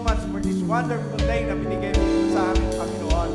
much for this wonderful day na binigay mo sa amin, Panginoon.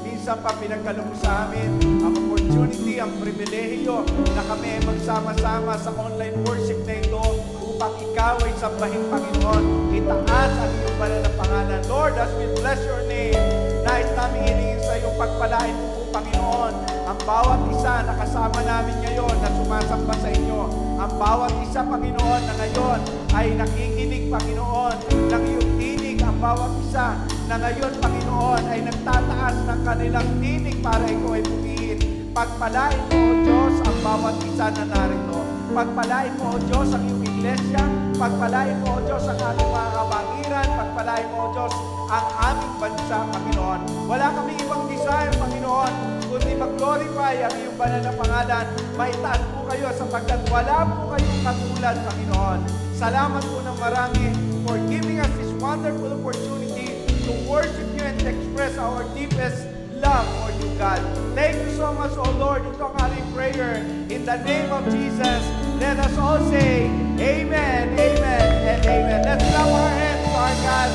Minsan pa pinagkaloob mo sa amin ang opportunity, ang pribilehiyo na kami ay magsama-sama sa online worship na ito upang ikaw ay sambahin, Panginoon. Itaas ang iyong banal na pangalan. Lord, as we bless your name, nais namin hilingin sa iyong pagpalain mo, Panginoon, ang bawat isa na kasama namin ngayon na sumasamba sa inyo, ang bawat isa, Panginoon, na ngayon ay nakikinig, Panginoon, ng iyong tinig, ang bawat isa na ngayon, Panginoon, ay nagtataas ng kanilang tinig para ikaw ay purihin. Pagpalain mo, O Diyos, ang bawat isa na narito. Pagpalain mo, O Diyos, ang iyong iglesia. Pagpalain mo, O Diyos, ang aming mga kabangiran. Pagpalain mo, O Diyos, ang aming bansa, Panginoon. Wala kami ibang desire, Panginoon, kundi mag-glorify ang iyong banal na pangalan. Maitaas po kayo sapagkat wala po kayong katulad, Panginoon. Salamat po ng marami for giving us this wonderful opportunity to worship you and to express our deepest love for you, God. Thank you so much, O Lord. Ito ang aming prayer. In the name of Jesus, let us all say, Amen, Amen, and Amen. Let's clap our hands to our God.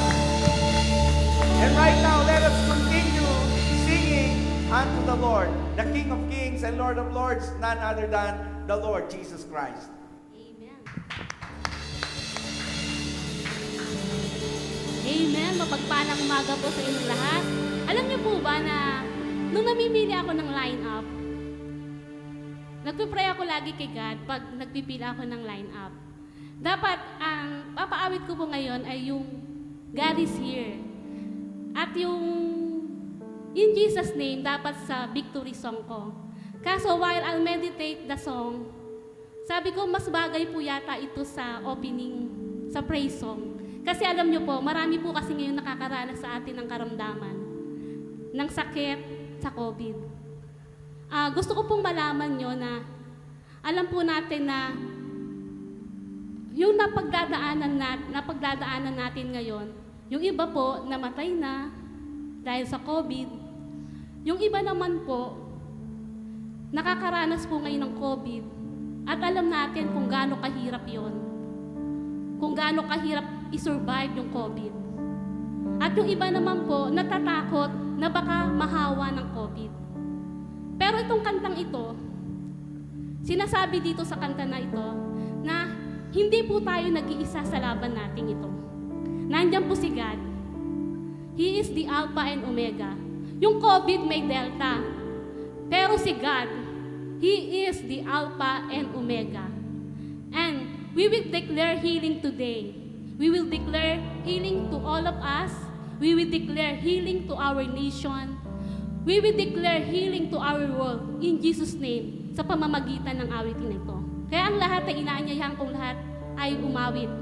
And right now, let us continue singing unto the Lord, the King of Kings and Lord of Lords, none other than the Lord Jesus Christ. Amen. Amen. Mapagpalang umaga po sa inyong lahat. Alam niyo po ba na nung namimili ako ng line-up, nagpipray ako lagi kay God pag nagpipila ako ng line-up. Dapat ang papaawit ko po ngayon ay yung God is here. At yung In Jesus' Name, dapat sa victory song ko. Kaso while I'll meditate the song, sabi ko mas bagay po yata ito sa opening, sa praise song. Kasi alam nyo po, marami po kasi ngayon nakakaranas sa atin ng karamdaman, ng sakit sa COVID. Gusto ko pong malaman nyo na alam po natin na yung napagdadaanan natin ngayon, yung iba po namatay na dahil sa COVID. Yung iba naman po, nakakaranas po ngayon ng COVID. At alam natin kung gaano kahirap yon, kung gaano kahirap i-survive yung COVID. At yung iba naman po, natatakot na baka mahawa ng COVID. Pero itong kantang ito, sinasabi dito sa kanta na ito, na hindi po tayo nag-iisa sa laban natin ito. Nandiyan po si God. He is the Alpha and Omega. Yung COVID may Delta. Pero si God, He is the Alpha and Omega. And we will declare healing today. We will declare healing to all of us. We will declare healing to our nation. We will declare healing to our world in Jesus' name sa pamamagitan ng awitin na ito. Kaya ang lahat ay inaanyayahan kong lahat ay umawit.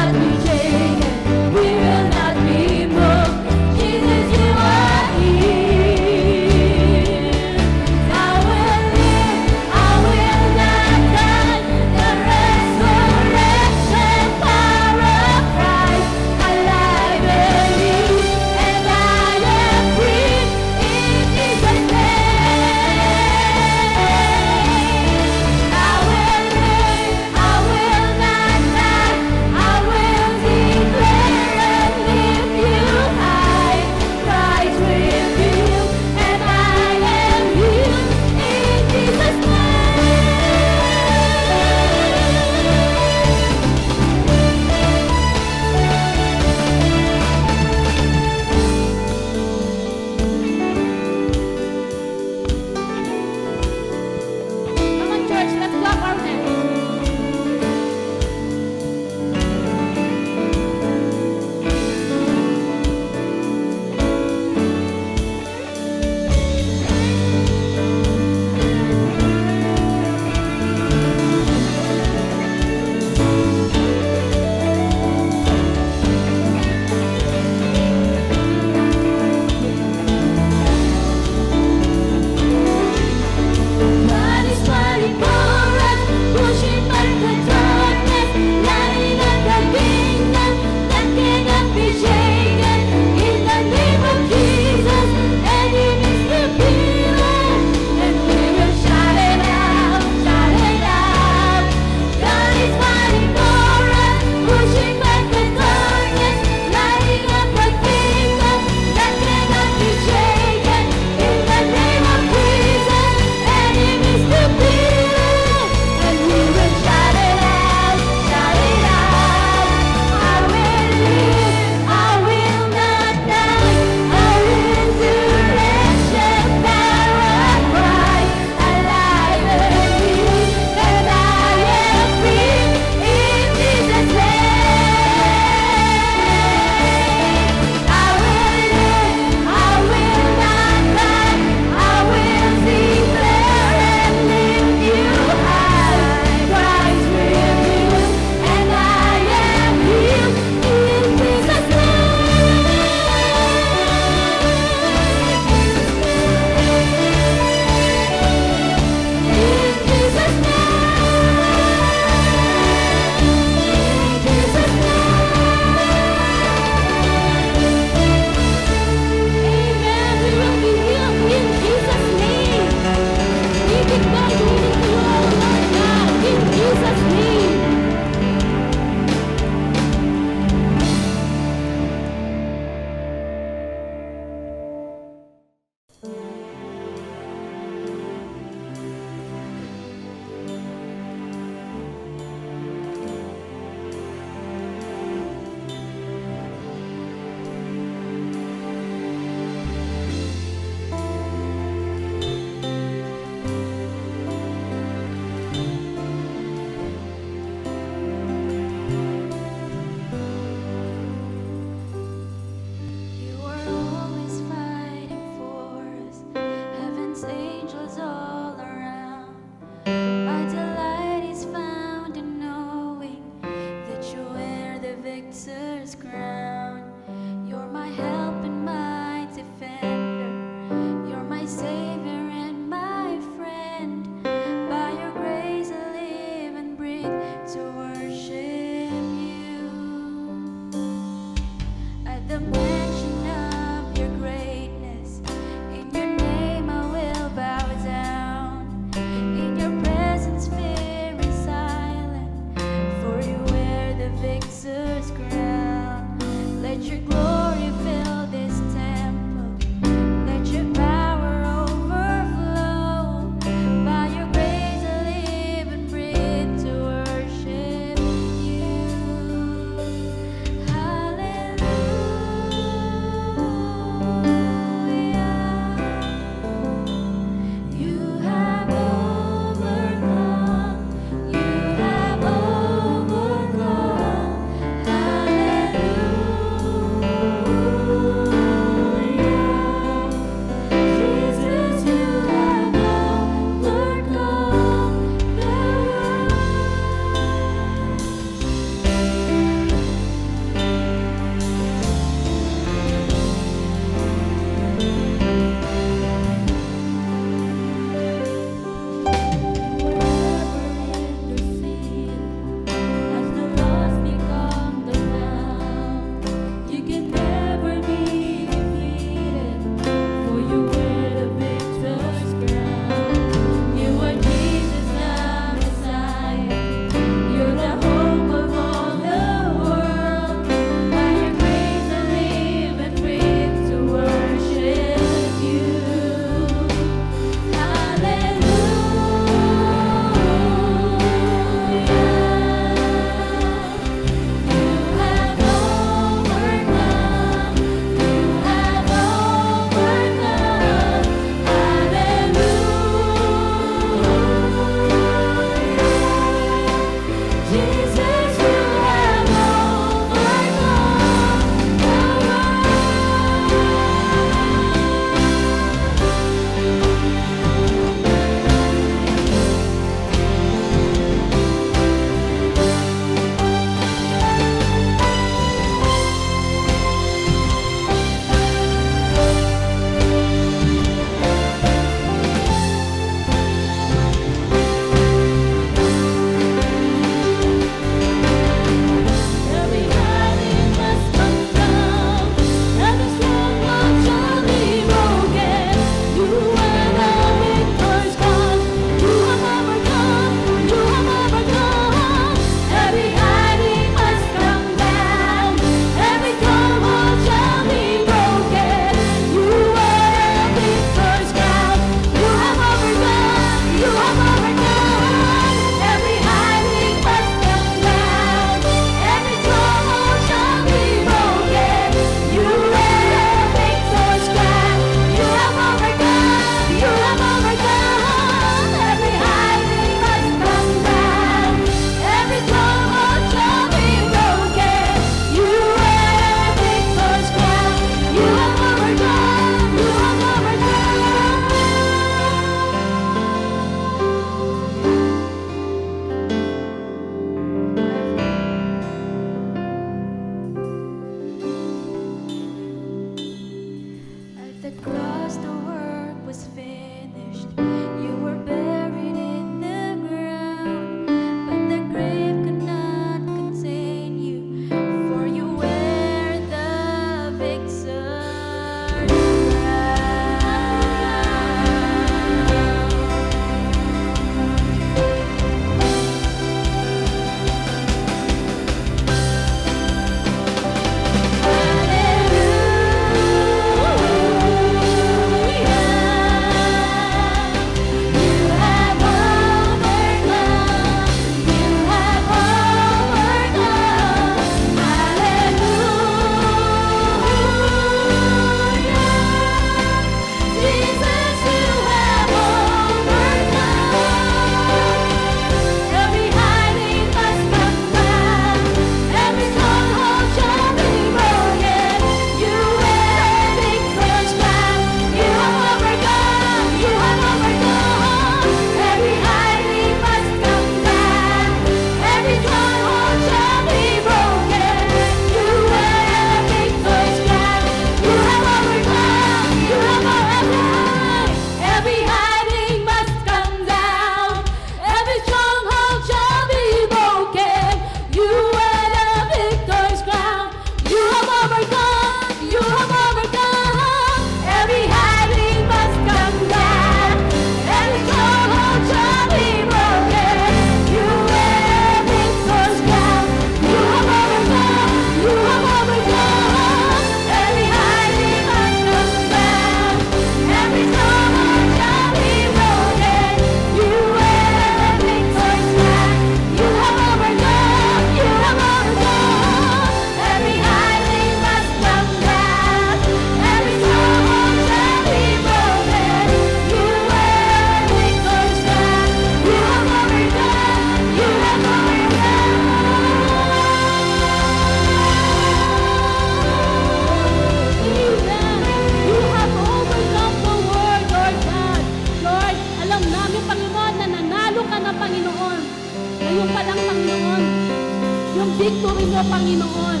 Panginoon,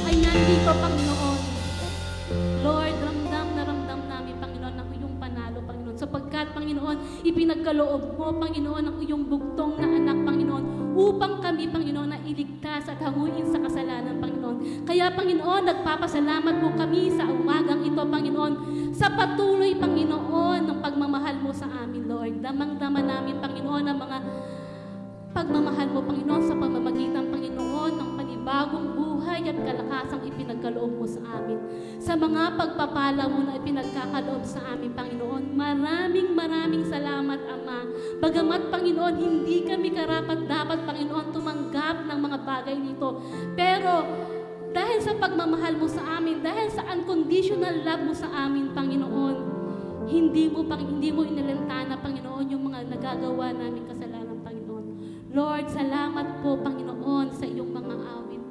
ay nandito, Panginoon. Lord, ramdam na ramdam namin, Panginoon, ang iyong panalo, Panginoon. Sapagkat, Panginoon, ipinagkaloob mo, Panginoon, ang iyong bugtong na anak, Panginoon, upang kami, Panginoon, na iligtas at hanguin sa kasalanan, Panginoon. Kaya, Panginoon, nagpapasalamat po kami sa umagang ito, Panginoon, sa patuloy, Panginoon, ng pagmamahal mo sa amin, Lord. Damang-dama namin, Panginoon, ang mga pagmamahal mo, Panginoon, sa pamamagitan, Panginoon, ng panibagong buhay at kalakasang ipinagkaloob mo sa amin. Sa mga pagpapala mo na ipinagkakaloob sa amin, Panginoon, maraming salamat, Ama. Bagamat, Panginoon, hindi kami karapat-dapat, Panginoon, tumanggap ng mga bagay nito. Pero, dahil sa pagmamahal mo sa amin, dahil sa unconditional love mo sa amin, Panginoon, hindi mo inalantana, Panginoon, yung mga nagagawa namin kasalanan, Panginoon. Lord, salamat po, Panginoon, sa iyong mga awit.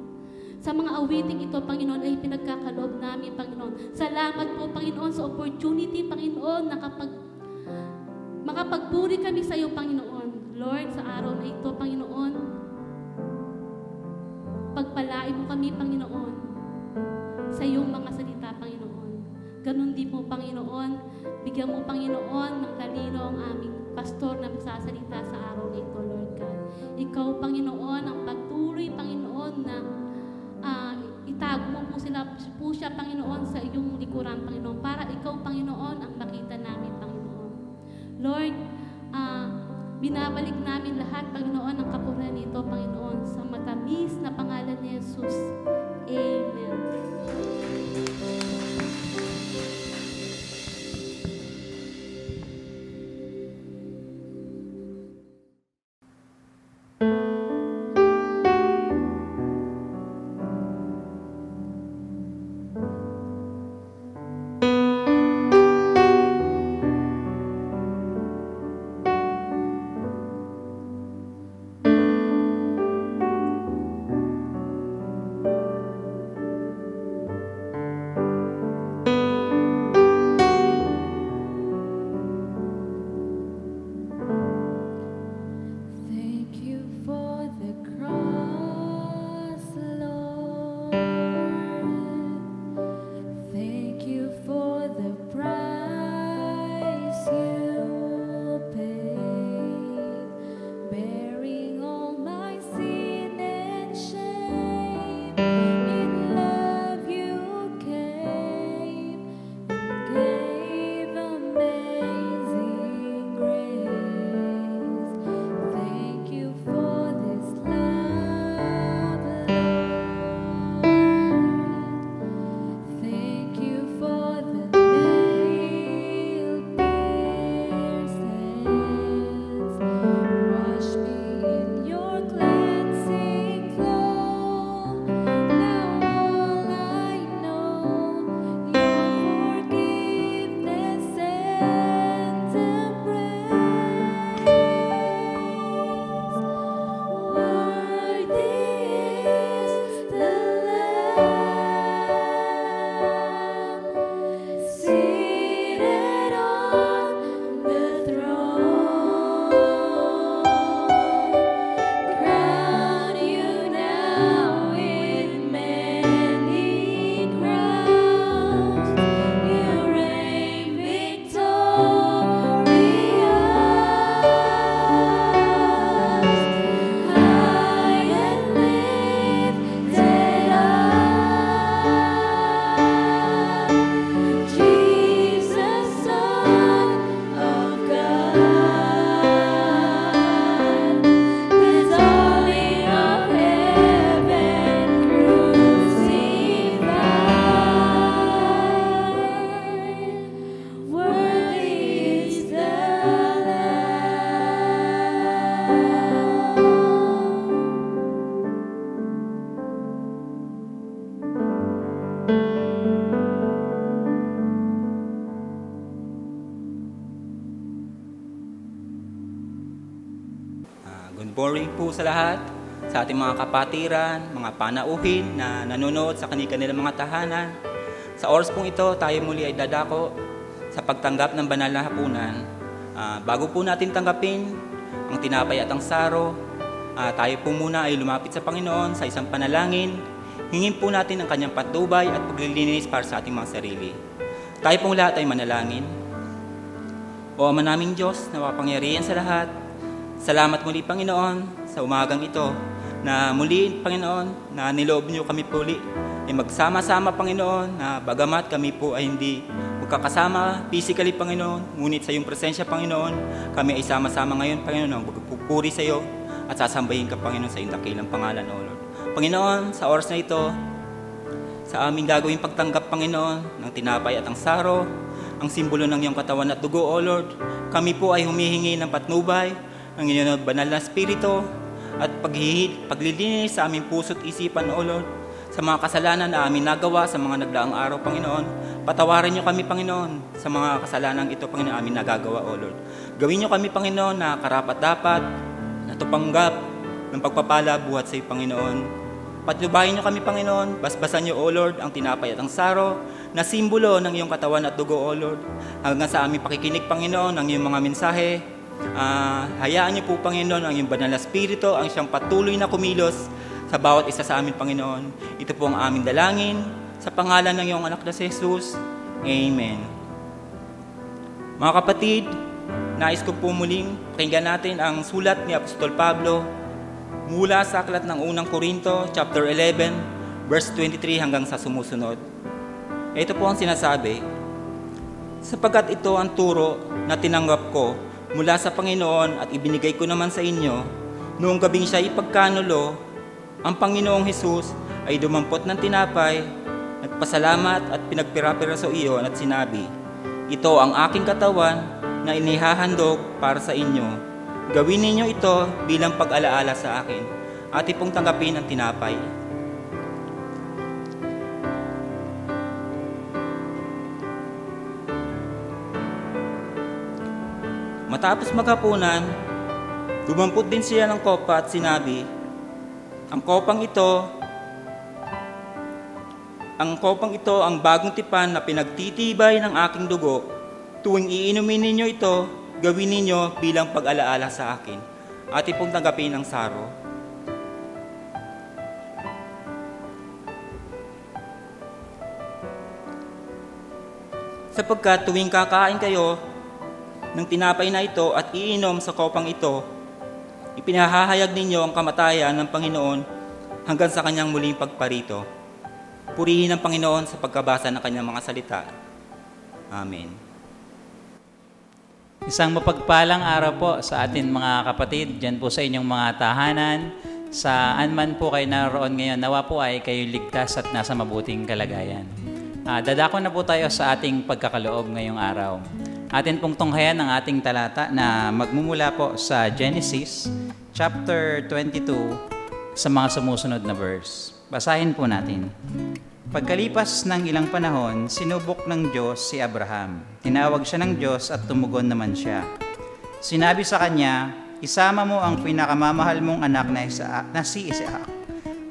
Sa mga awiting ito, Panginoon, ay pinagkakaloob namin, Panginoon. Salamat po, Panginoon, sa opportunity, Panginoon, na makapagpuri kami sa iyo, Panginoon. Lord, sa araw na ito, Panginoon, pagpalain mo kami, Panginoon, sa iyong mga salita, Panginoon. Ganon din po, Panginoon, bigyan mo, Panginoon, ng talino ang aming pastor na magsasalita sa araw na ito, Lord God. Ikaw, Panginoon, ang patuloy, Panginoon, na itago mo po siya, Panginoon, sa iyong likuran, Panginoon, para ikaw, Panginoon, ang makita namin, Panginoon. Lord, binabalik namin lahat, Panginoon, ang kapurihan nito, Panginoon, sa matamis na pangalan ni Jesus. Amen. Good morning po sa lahat, sa ating mga kapatiran, mga panauhin na nanonood sa kanilang mga tahanan. Sa oras pong ito, tayo muli ay dadako sa pagtanggap ng banal na hapunan. Bago po natin tanggapin ang tinapay at ang saro, tayo po muna ay lumapit sa Panginoon sa isang panalangin. Hingin po natin ang kanyang patnubay at paglilinis para sa ating mga sarili. Tayo pong lahat ay manalangin. O Ama naming Diyos na makapangyarihan sa lahat, salamat muli Panginoon sa umagang ito na muli Panginoon na niloob niyo kami puli ay magsama-sama Panginoon na bagamat kami po ay hindi magkakasama physically Panginoon, ngunit sa iyong presensya Panginoon, kami ay sama-sama ngayon Panginoon ang magpupuri sa iyo at sasambahin ka Panginoon sa iyong dakilang pangalan o Lord. Panginoon, sa oras na ito, sa aming gagawing pagtanggap Panginoon ng tinapay at ang saro, ang simbolo ng iyong katawan at dugo o Lord, kami po ay humihingi ng patnubay ng inyong banal na spirito at paglilinis sa aming puso't isipan o Lord, sa mga kasalanan na amin nagawa sa mga nagdaang araw, Panginoon. Patawarin niyo kami, Panginoon, sa mga kasalanan ito, Panginoon, amin nagagawa, O Lord. Gawin niyo kami, Panginoon, na karapat-dapat, na tupanggap ng pagpapala buhat sa iyo, Panginoon. Patnubayin niyo kami, Panginoon. Basbasan niyo, O Lord, ang tinapay at ang saro, na simbolo ng iyong katawan at dugo, O Lord. Hanggang sa aming pakikinig, Panginoon, ang iyong mga mensahe. Hayaan niyo po, Panginoon, ang iyong banal na spirito, ang siyang patuloy na kumilos sa bawat isa sa amin, Panginoon. Ito po ang aming dalangin sa pangalan ng iyong anak na si Jesus. Amen. Mga kapatid, nais ko po muling pakinggan natin ang sulat ni Apostol Pablo mula sa aklat ng unang Korinto, chapter 11, verse 23 hanggang sa sumusunod. Ito po ang sinasabi, sapagkat ito ang turo na tinanggap ko mula sa Panginoon at ibinigay ko naman sa inyo, noong gabing siya ipagkanulo, ang Panginoong Hesus ay dumampot ng tinapay, nagpasalamat at pinagpira-piraso iyon at sinabi, ito ang aking katawan na inihahandog para sa inyo. Gawin ninyo ito bilang pag-alaala sa akin. Atin pong tanggapin ang tinapay. Matapos maghapunan, dumampot din siya ng kopa at sinabi, ang kopang ito ang bagong tipan na pinagtitibay ng aking dugo. Tuwing iinumin ninyo ito, gawin ninyo bilang pag-alaala sa akin. Atin pong tanggapin ang saro. Sapagkat tuwing kakain kayo ng tinapay na ito at iinom sa kopang ito, ipinahahayag ninyo ang kamatayan ng Panginoon hanggang sa kanyang muling pagparito. Purihin ang Panginoon sa pagkabasa ng kanyang mga salita. Amen. Isang mapagpalang araw po sa atin mga kapatid, dyan po sa inyong mga tahanan, saan man po kayo naroon ngayon, nawa po ay kayo ligtas at nasa mabuting kalagayan. Dadako na po tayo sa ating pagkakaloob ngayong araw. Atin pong tunghayan ang ating talata na magmumula po sa Genesis chapter 22 sa mga sumusunod na verse. Basahin po natin. Pagkalipas ng ilang panahon, sinubok ng Diyos si Abraham. Tinawag siya ng Diyos at tumugon naman siya. Sinabi sa kanya, isama mo ang pinakamamahal mong anak na si Isaac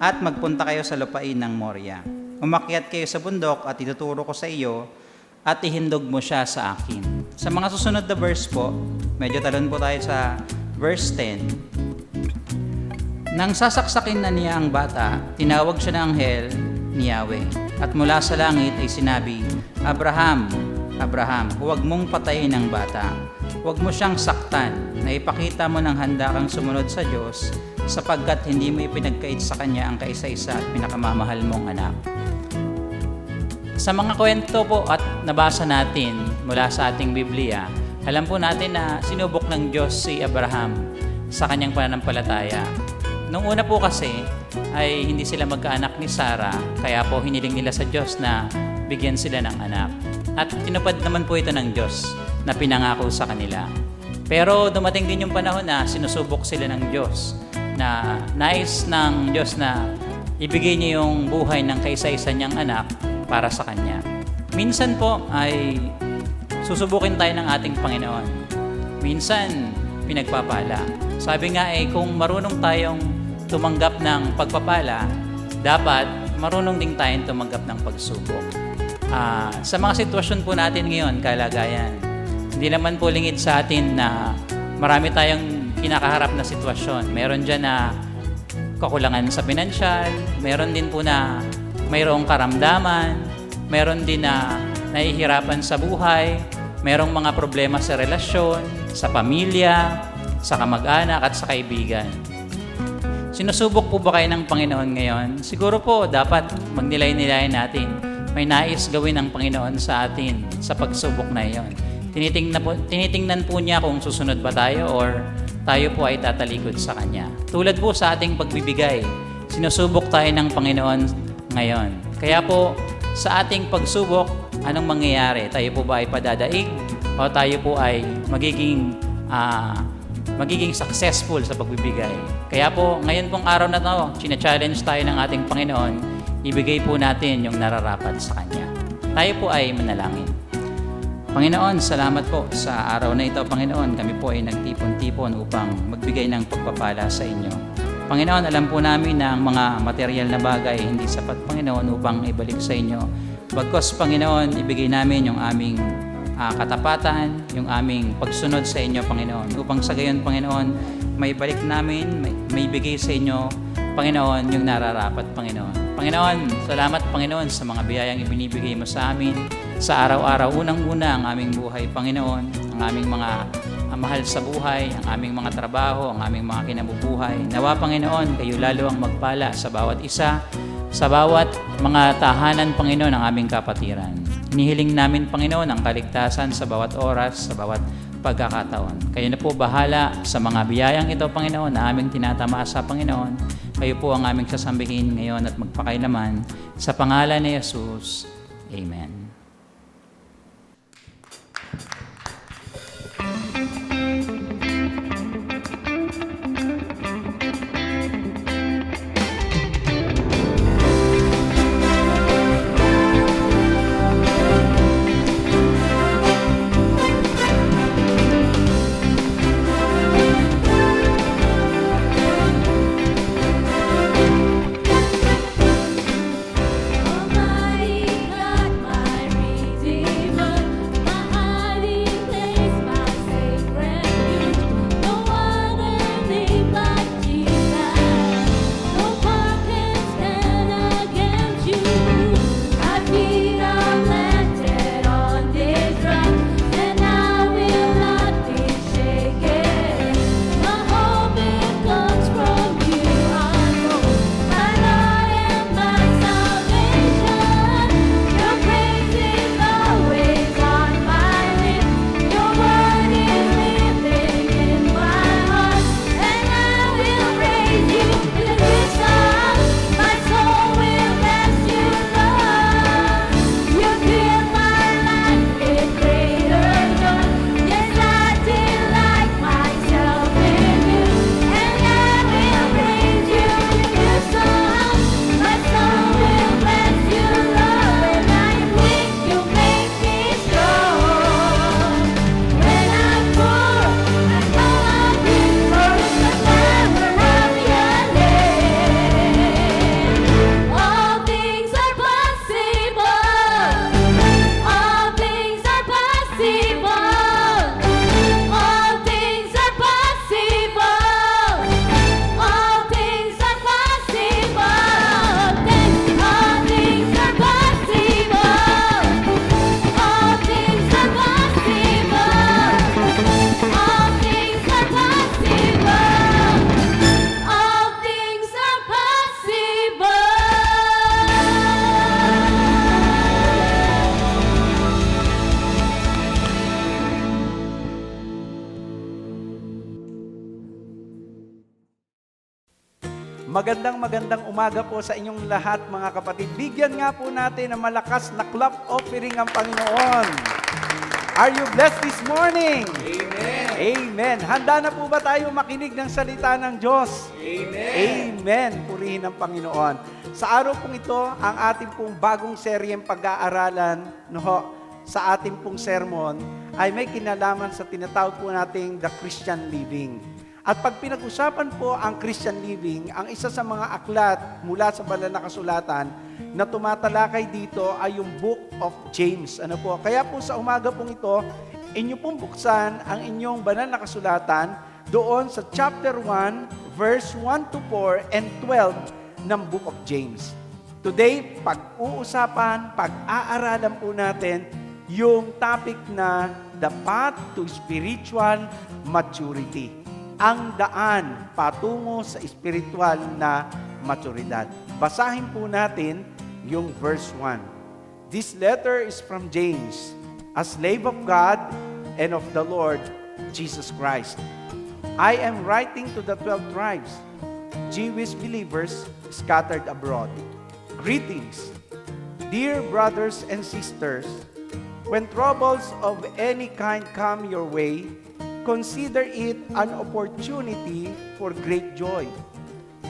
at magpunta kayo sa lupain ng Moria. Umakyat kayo sa bundok at ituturo ko sa iyo at ihindog mo siya sa akin. Sa mga susunod na verse po, medyo talon po tayo sa verse 10. Nang sasaksakin na niya ang bata, tinawag siya ng anghel ni Yahweh. At mula sa langit ay sinabi, Abraham, Abraham, huwag mong patayin ang bata. Huwag mo siyang saktan, na ipakita mo ng handa kang sumunod sa Diyos, sapagkat hindi mo ipinagkait sa Kanya ang kaisa-isa at pinakamamahal mong anak. Sa mga kwento po at nabasa natin mula sa ating Biblia, alam po natin na sinubok ng Diyos si Abraham sa kanyang pananampalataya. Nung una po kasi ay hindi sila magkaanak ni Sarah, kaya po hiniling nila sa Diyos na bigyan sila ng anak. At tinupad naman po ito ng Diyos na pinangako sa kanila. Pero dumating din yung panahon na sinusubok sila ng Diyos, na nais ng Diyos na ibigay niya yung buhay ng kaisa-isa niyang anak para sa Kanya. Minsan po ay susubukin tayo ng ating Panginoon. Minsan, pinagpapala. Sabi nga kung marunong tayong tumanggap ng pagpapala, dapat marunong din tayong tumanggap ng pagsubok. Sa mga sitwasyon po natin ngayon, kalagayan, hindi naman po lingid sa atin na marami tayong kinakaharap na sitwasyon. Meron dyan na kakulangan sa pinansyal, meron din po na mayroong karamdaman, meron din na nahihirapan sa buhay, merong mga problema sa relasyon, sa pamilya, sa kamag-anak at sa kaibigan. Sinusubok po ba kayo ng Panginoon ngayon? Siguro po dapat magnilay-nilay natin. May nais gawin ng Panginoon sa atin sa pagsubok na iyon. Tinitingnan po niya kung susunod ba tayo or tayo po ay tatalikod sa Kanya. Tulad po sa ating pagbibigay, sinusubok tayo ng Panginoon ngayon. Kaya po, sa ating pagsubok, anong mangyayari? Tayo po ba ay padadaig? O tayo po ay magiging successful sa pagbibigay? Kaya po, ngayon pong araw na ito, china-challenge tayo ng ating Panginoon, ibigay po natin yung nararapat sa Kanya. Tayo po ay manalangin. Panginoon, salamat po sa araw na ito, Panginoon. Kami po ay nagtipon-tipon upang magbigay ng pagpapala sa inyo. Panginoon, alam po namin na ang mga material na bagay hindi sapat, Panginoon, upang ibalik sa inyo. Bagkus, Panginoon, ibigay namin yung aming katapatan, yung aming pagsunod sa inyo, Panginoon. Upang sa gayon, Panginoon, may balik namin, may bigay sa inyo, Panginoon, yung nararapat, Panginoon. Panginoon, salamat, Panginoon, sa mga biyayang ibinibigay mo sa amin sa araw-araw. Unang-una ang aming buhay, Panginoon, ang aming mga mahal sa buhay, ang aming mga trabaho, ang aming mga kinabubuhay. Nawa, Panginoon, kayo lalo ang magpala sa bawat isa, sa bawat mga tahanan, Panginoon, ng aming kapatiran. Inihiling namin, Panginoon, ang kaligtasan sa bawat oras, sa bawat pagkakataon. Kayo na po bahala sa mga biyayang ito, Panginoon, na aming tinatamasa, Panginoon. Kayo po ang aming sasambihin ngayon at magpakailaman. Sa pangalan ni Jesus, Amen. Magandang umaga po sa inyong lahat, mga kapatid. Bigyan nga po natin ng malakas na clap offering ang Panginoon. Are you blessed this morning? Amen. Amen. Handa na po ba tayo makinig ng salita ng Diyos? Amen. Amen. Purihin ang Panginoon. Sa araw pong ito, ang ating pong bagong seryeng pag-aaralan sa ating pong sermon ay may kinalaman sa tinatawag po nating the Christian living. At pag pinag-usapan po ang Christian living, ang isa sa mga aklat mula sa banal na kasulatan na tumatalakay dito ay yung Book of James. Ano po? Kaya po sa umaga pong ito, inyo pong buksan ang inyong banal na kasulatan doon sa chapter 1, verse 1 to 4 and 12 ng Book of James. Today, pag-aaralan po natin yung topic na the path to spiritual maturity. Ang daan patungo sa spiritual na maturidad. Basahin po natin yung verse 1. This letter is from James, a slave of God and of the Lord Jesus Christ. I am writing to the 12 tribes, Jewish believers scattered abroad. Greetings, dear brothers and sisters. When troubles of any kind come your way, consider it an opportunity for great joy.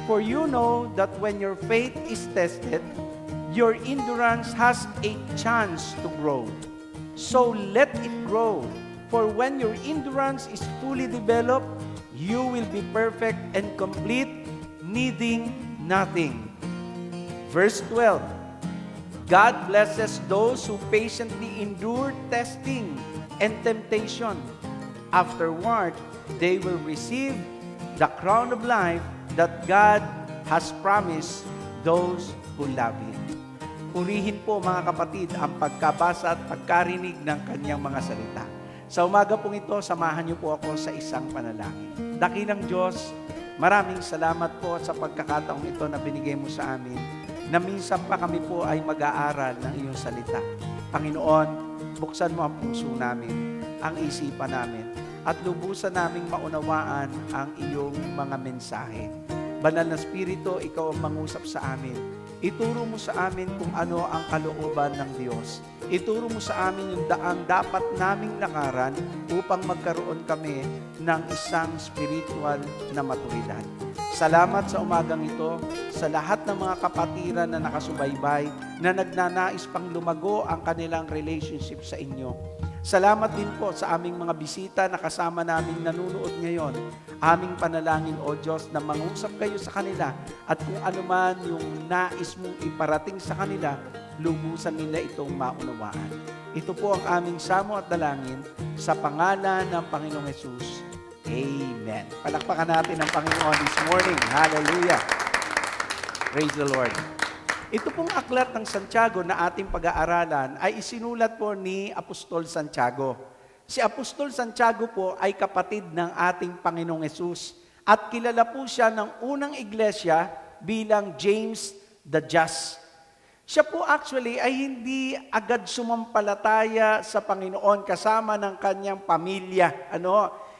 For you know that when your faith is tested, your endurance has a chance to grow. So let it grow. For when your endurance is fully developed, you will be perfect and complete, needing nothing. Verse 12. God blesses those who patiently endure testing and temptation. Afterward, they will receive the crown of life that God has promised those who love Him. Purihin po mga kapatid ang pagkabasa at pagkarinig ng kanyang mga salita. Sa umaga pong ito, samahan niyo po ako sa isang panalangin. Dakilang Diyos, maraming salamat po sa pagkakataong ito na binigay mo sa amin, na minsan pa kami po ay mag-aaral ng iyong salita. Panginoon, buksan mo ang puso namin, ang isipan namin, at lubusan naming maunawaan ang iyong mga mensahe. Banal na Espiritu, ikaw ang mangusap sa amin. Ituro mo sa amin kung ano ang kalooban ng Diyos. Ituro mo sa amin yung daang dapat naming lakaran upang magkaroon kami ng isang spiritual na maturidad. Salamat sa umagang ito sa lahat ng mga kapatiran na nakasubaybay na nagnanais pang lumago ang kanilang relationship sa inyo. Salamat din po sa aming mga bisita na kasama naming nanunood ngayon. Aming panalangin, O Diyos, na mangusap kayo sa kanila at kung ano man yung nais mong iparating sa kanila, lubusan nila itong maunawaan. Ito po ang aming samo at dalangin sa pangalan ng Panginoong Hesus. Amen. Palakpakan natin ang Panginoon this morning. Hallelujah. Praise the Lord. Ito pong aklat ng Santiago na ating pag-aaralan ay isinulat po ni Apostol Santiago. Si Apostol Santiago po ay kapatid ng ating Panginoong Hesus at kilala po siya ng unang iglesia bilang James the Just. Siya po actually ay hindi agad sumampalataya sa Panginoon kasama ng kanyang pamilya.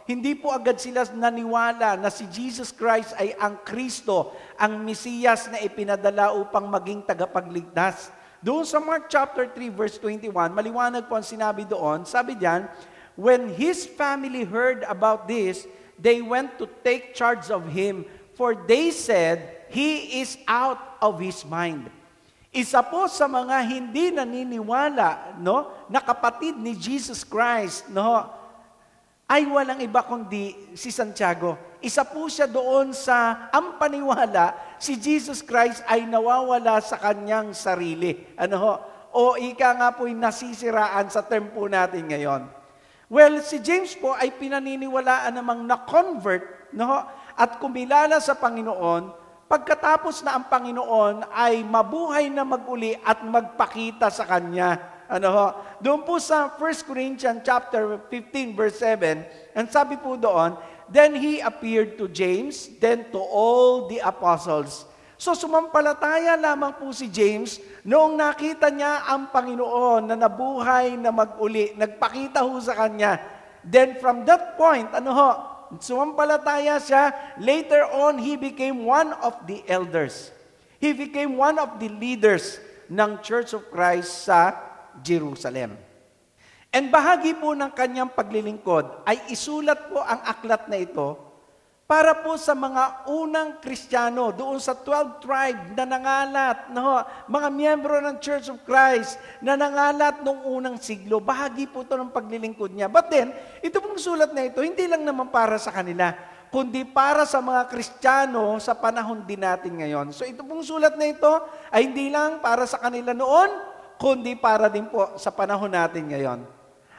Hindi po agad sila naniwala na si Jesus Christ ay ang Kristo, ang Mesiyas na ipinadala upang maging tagapagligtas. Doon sa Mark chapter 3 verse 21, maliwanag po ang sinabi doon. Sabi diyan, when his family heard about this, they went to take charge of him, for they said, he is out of his mind. Isa po sa mga hindi naniniwala, na kapatid ni Jesus Christ, ay walang iba kundi si Santiago. Isa po siya doon sa ang paniwala, si Jesus Christ ay nawawala sa kanyang sarili. O ika nga po'y nasisiraan sa term po natin ngayon. Well, si James po ay pinaniniwalaan namang na-convert, at kumilala sa Panginoon, pagkatapos na ang Panginoon ay mabuhay na mag-uli at magpakita sa kanya. Doon po sa 1 Corinthians chapter 15 verse 7, ang sabi po doon, then he appeared to James, then to all the apostles. So sumampalataya lamang po si James noong nakita niya ang Panginoon na nabuhay na mag-uli, nagpakita ho sa kanya. Then from that point, sumampalataya siya, later on he became one of the elders. He became one of the leaders ng Church of Christ sa Jerusalem. And bahagi po ng kanyang paglilingkod ay isulat po ang aklat na ito para po sa mga unang Kristiyano doon sa 12 tribe na nangalat, mga miyembro ng Church of Christ na nangalat noong unang siglo. Bahagi po ito ng paglilingkod niya. But then, ito pong sulat na ito, hindi lang naman para sa kanila, kundi para sa mga Kristiyano sa panahon din natin ngayon. So ito pong sulat na ito ay hindi lang para sa kanila noon, kundi para din po sa panahon natin ngayon.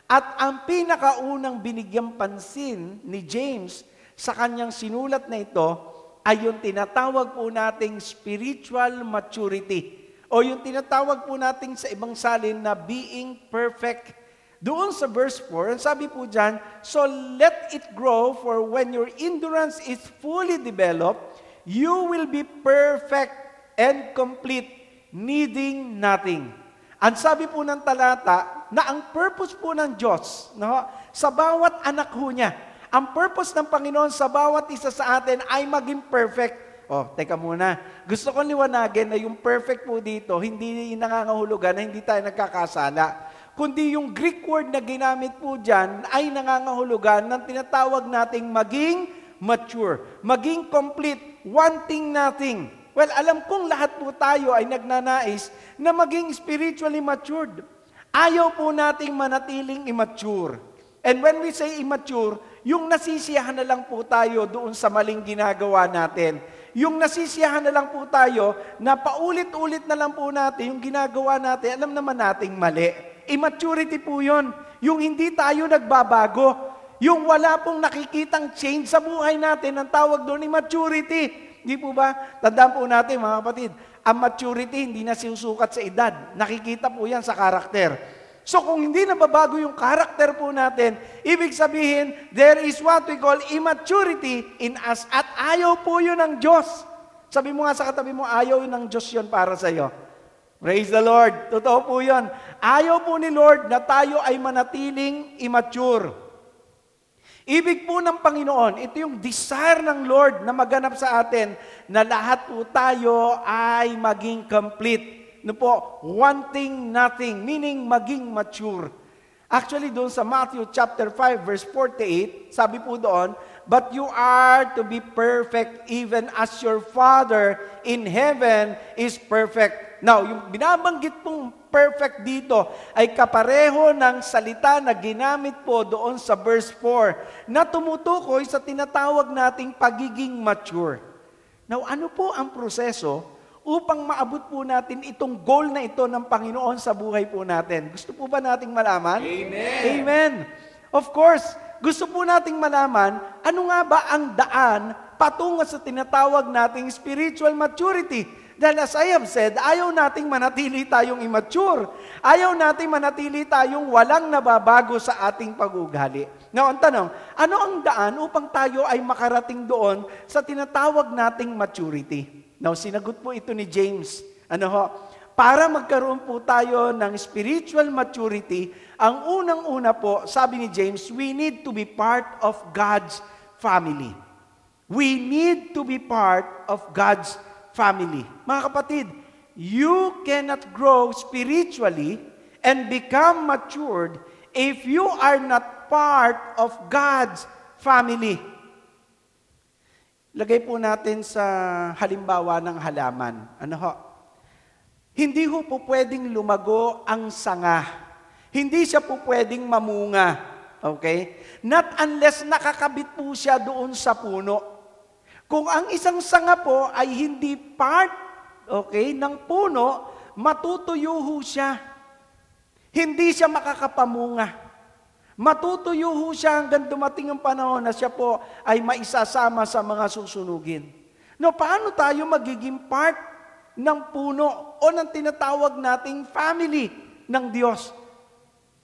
At ang pinakaunang binigyang pansin ni James sa kanyang sinulat na ito ay yung tinatawag po nating spiritual maturity o yung tinatawag po nating sa ibang salin na being perfect. Doon sa verse 4, ang sabi po dyan, so let it grow, for when your endurance is fully developed, you will be perfect and complete, needing nothing. Ang sabi po ng talata, na ang purpose po ng Diyos, no, sa bawat anak ho niya, ang purpose ng Panginoon sa bawat isa sa atin ay maging perfect. Oh, teka muna. Gusto kong liwanagin na yung perfect po dito, hindi nangangahulugan na hindi tayo nagkakasala. Kundi yung Greek word na ginamit po dyan ay nangangahulugan ng tinatawag nating maging mature, maging complete, wanting nothing. Well, alam kong lahat po tayo ay nagnanais na maging spiritually matured. Ayaw po nating manatiling immature. And when we say immature, yung nasisiyahan na lang po tayo doon sa maling ginagawa natin. Yung nasisiyahan na lang po tayo na paulit-ulit na lang po natin yung ginagawa natin, alam naman nating mali. Immaturity po yun. Yung hindi tayo nagbabago. Yung wala pong nakikitang change sa buhay natin, ang tawag doon immaturity. Di po ba? Tandaan po natin mga kapatid, ang maturity hindi na sinusukat sa edad. Nakikita po yan sa karakter. So kung hindi nababago yung karakter po natin, ibig sabihin, there is what we call immaturity in us. At ayaw po yun ng Diyos. Sabi mo nga sa katabi mo, ayaw yun ng Diyos yun para sa iyo. Praise the Lord. Totoo po yun. Ayaw po ni Lord na tayo ay manatiling immature. Ibig po ng Panginoon, ito yung desire ng Lord na maganap sa atin na lahat po tayo ay maging complete. No po, wanting nothing, meaning maging mature. Actually, doon sa Matthew chapter 5, verse 48, sabi po doon, but you are to be perfect even as your Father in heaven is perfect. Now, yung binabanggit pong perfect dito ay kapareho ng salita na ginamit po doon sa verse 4 na tumutukoy sa tinatawag nating pagiging mature. Now, ano po ang proseso upang maabot po natin itong goal na ito ng Panginoon sa buhay po natin? Gusto po ba nating malaman? Amen! Amen! Of course, gusto po nating malaman ano nga ba ang daan patungo sa tinatawag nating spiritual maturity. Dahil as I have said, ayaw nating manatili tayong immature. Ayaw nating manatili tayong walang nababago sa ating pag-ugali. Now, ang tanong, ano ang daan upang tayo ay makarating doon sa tinatawag nating maturity? Now, sinagot po ito ni James. Ano ho? Para magkaroon po tayo ng spiritual maturity, ang unang-una po, sabi ni James, we need to be part of God's family. We need to be part of God's family. Mga kapatid, you cannot grow spiritually and become matured if you are not part of God's family. Lagay po natin sa halimbawa ng halaman. Ano ho? Hindi ho po pwedeng lumago ang sanga. Hindi siya po pwedeng mamunga. Okay? Not unless nakakabit po siya doon sa puno. Kung ang isang sanga po ay hindi part, okay, ng puno, matutuyo ho siya. Hindi siya makakapamunga. Matutuyo ho siya hanggang dumating ang panahon na siya po ay maisasama sa mga susunugin. No, paano tayo magiging part ng puno o ng tinatawag nating family ng Diyos?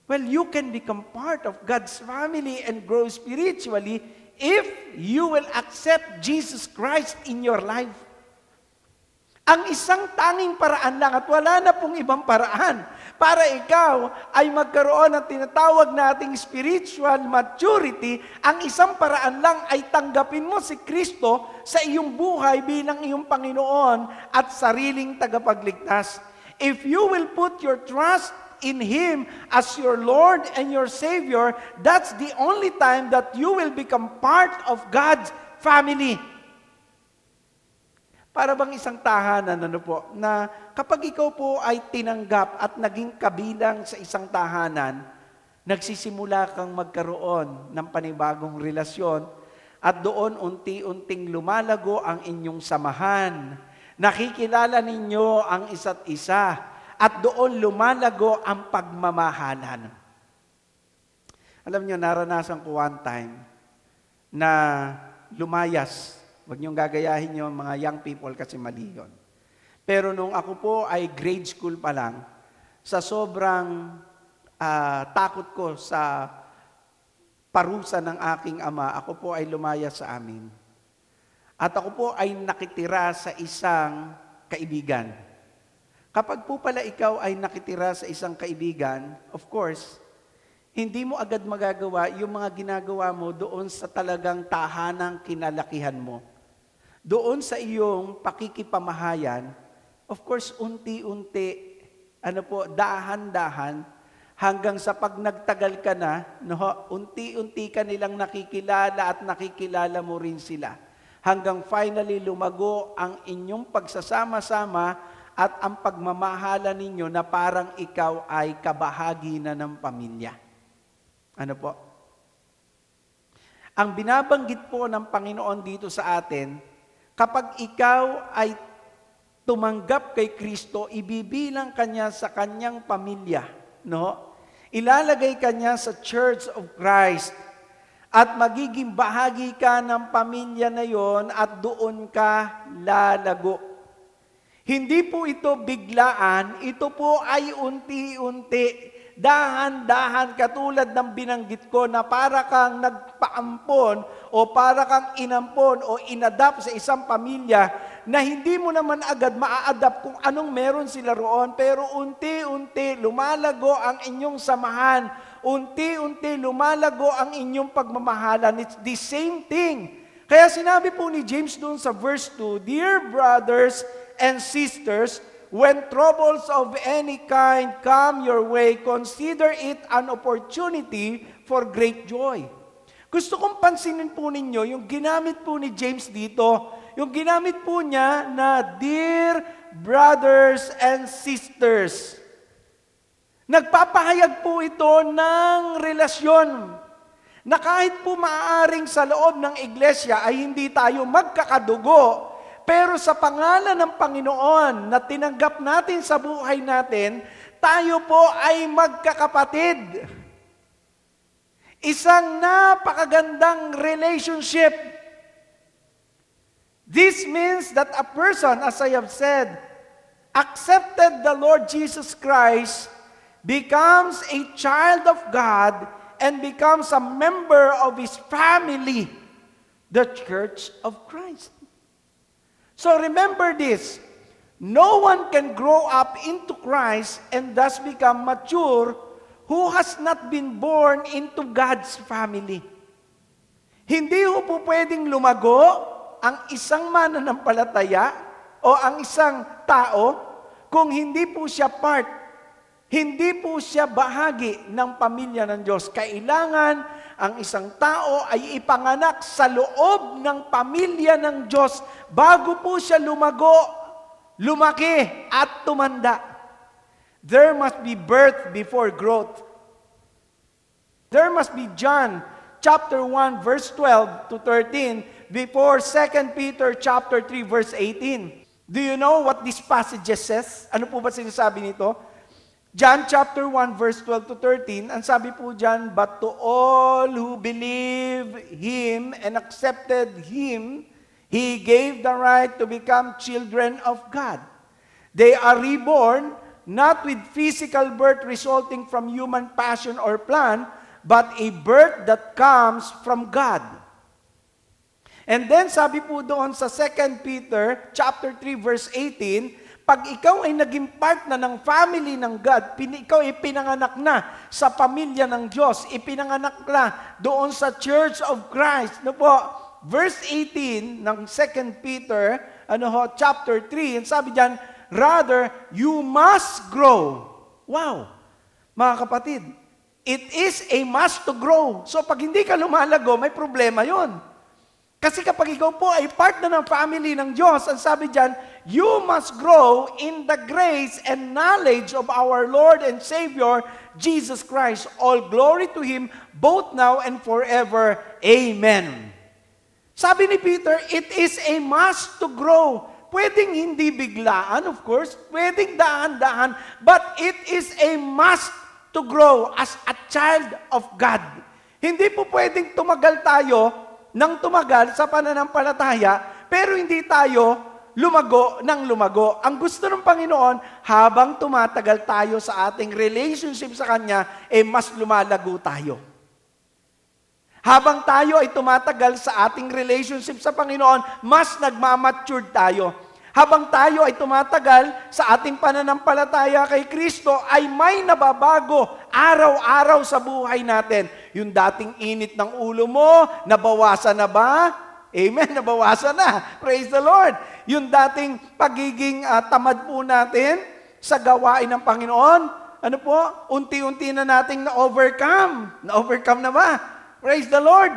Well, you can become part of God's family and grow spiritually if you will accept Jesus Christ in your life. Ang isang tanging paraan lang at wala na pong ibang paraan para ikaw ay magkaroon ng tinatawag nating spiritual maturity, ang isang paraan lang ay tanggapin mo si Kristo sa iyong buhay bilang iyong Panginoon at sariling tagapagligtas. If you will put your trust in Him as your Lord and your Savior, that's the only time that you will become part of God's family. Para bang isang tahanan, ano po, na kapag ikaw po ay tinanggap at naging kabilang sa isang tahanan, nagsisimula kang magkaroon ng panibagong relasyon at doon unti-unting lumalago ang inyong samahan. Nakikilala ninyo ang isa't isa. At doon lumalago ang pagmamahalan. Alam niyo, naranasan ko one time na lumayas. Huwag niyong gagayahin yung mga young people kasi mali yun. Pero nung ako po ay grade school pa lang, sa sobrang takot ko sa parusa ng aking ama, ako po ay lumayas sa amin. At ako po ay nakitira sa isang kaibigan. Kapag po pala ikaw ay nakitira sa isang kaibigan, of course, hindi mo agad magagawa yung mga ginagawa mo doon sa talagang tahanang kinalakihan mo. Doon sa iyong pakikipamahayan, of course, unti-unti, dahan-dahan, hanggang sa pag nagtagal ka na, unti-unti ka nilang nakikilala at nakikilala mo rin sila. Hanggang finally lumago ang inyong pagsasama-sama at ang pagmamahala ninyo na parang ikaw ay kabahagi na ng pamilya. Ang binabanggit po ng Panginoon dito sa atin, kapag ikaw ay tumanggap kay Kristo, ibibilang kanya sa kanyang pamilya, Ilalagay kanya sa Church of Christ at magiging bahagi ka ng pamilya na yon at doon ka lalago. Hindi po ito biglaan, ito po ay unti-unti, dahan-dahan, katulad ng binanggit ko na para kang nagpaampon o para kang inampon o inadapt sa isang pamilya na hindi mo naman agad maa-adapt kung anong meron sila roon, pero unti-unti lumalago ang inyong samahan, unti-unti lumalago ang inyong pagmamahalan. It's the same thing. Kaya sinabi po ni James doon sa verse 2, Dear brothers and sisters, when troubles of any kind come your way, consider it an opportunity for great joy. Gusto kong pansinin po ninyo yung ginamit po ni James dito. Yung ginamit po niya na, Dear brothers and sisters. Nagpapahayag po ito ng relasyon na kahit po maaaring sa loob ng iglesia ay hindi tayo magkakadugo, pero sa pangalan ng Panginoon na tinanggap natin sa buhay natin, tayo po ay magkakapatid. Isang napakagandang relationship. This means that a person, as I have said, accepted the Lord Jesus Christ, becomes a child of God, and becomes a member of His family, the Church of Christ. So remember this, no one can grow up into Christ and thus become mature who has not been born into God's family. Hindi ho po pwedeng lumago ang isang mananampalataya o ang isang tao kung hindi po siya hindi po siya bahagi ng pamilya ng Diyos. Kailangan ang isang tao ay ipanganak sa loob ng pamilya ng Diyos bago po siya lumago, lumaki at tumanda. There must be birth before growth. There must be John chapter 1 verse 12 to 13 before 2 Peter chapter 3 verse 18. Do you know what this passage says? Ano po ba sinasabi nito? John chapter 1 verse 12 to 13, ang sabi po dyan, But to all who believe Him and accepted Him, He gave the right to become children of God. They are reborn, not with physical birth resulting from human passion or plan, but a birth that comes from God. And then sabi po doon sa 2 Peter chapter 3 verse 18, pag ikaw ay naging part na ng family ng God, ikaw ay pinanganak na sa pamilya ng Diyos, ipinanganak na doon sa Church of Christ. Verse 18 ng 2 Peter, chapter 3, sabi diyan, rather, you must grow. Wow! Mga kapatid, it is a must to grow. So pag hindi ka lumalago, may problema yon. Kasi kapag ikaw po ay part na ng family ng Diyos, ang sabi diyan, you must grow in the grace and knowledge of our Lord and Savior, Jesus Christ. All glory to Him, both now and forever. Amen. Sabi ni Peter, it is a must to grow. Pwedeng hindi biglaan, of course. Pwedeng dahan-dahan. But it is a must to grow as a child of God. Hindi po pwedeng tumagal tayo ng tumagal sa pananampalataya, pero hindi tayo lumago ng lumago. Ang gusto ng Panginoon, habang tumatagal tayo sa ating relationship sa Kanya, mas lumalago tayo. Habang tayo ay tumatagal sa ating relationship sa Panginoon, mas nagmamature tayo. Habang tayo ay tumatagal sa ating pananampalataya kay Kristo, ay may nababago araw-araw sa buhay natin. Yung dating init ng ulo mo, nabawasan na ba? Amen, nabawasan na. Praise the Lord. Yung dating pagiging tamad po natin sa gawain ng Panginoon, ano po? Unti-unti na nating na-overcome. Na-overcome na ba? Praise the Lord.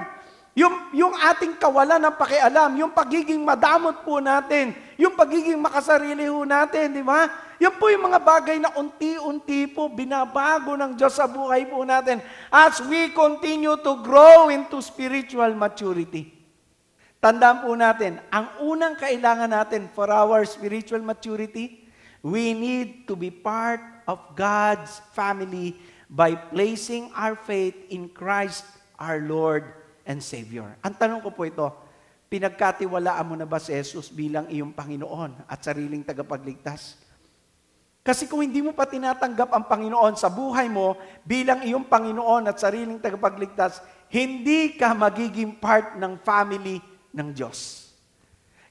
Yung ating kawalan ng pakialam, yung pagiging madamot po natin, yung pagiging makasarili po natin, di ba? Yan po yung mga bagay na unti-unti po binabago ng Diyos sa buhay po natin as we continue to grow into spiritual maturity. Tandaan po natin, ang unang kailangan natin for our spiritual maturity, we need to be part of God's family by placing our faith in Christ our Lord and Savior. Ang tanong ko po ito, pinagkatiwalaan mo na ba si Jesus bilang iyong Panginoon at sariling tagapagligtas? Kasi kung hindi mo pa tinatanggap ang Panginoon sa buhay mo bilang iyong Panginoon at sariling tagapagligtas, hindi ka magiging part ng family ng Diyos.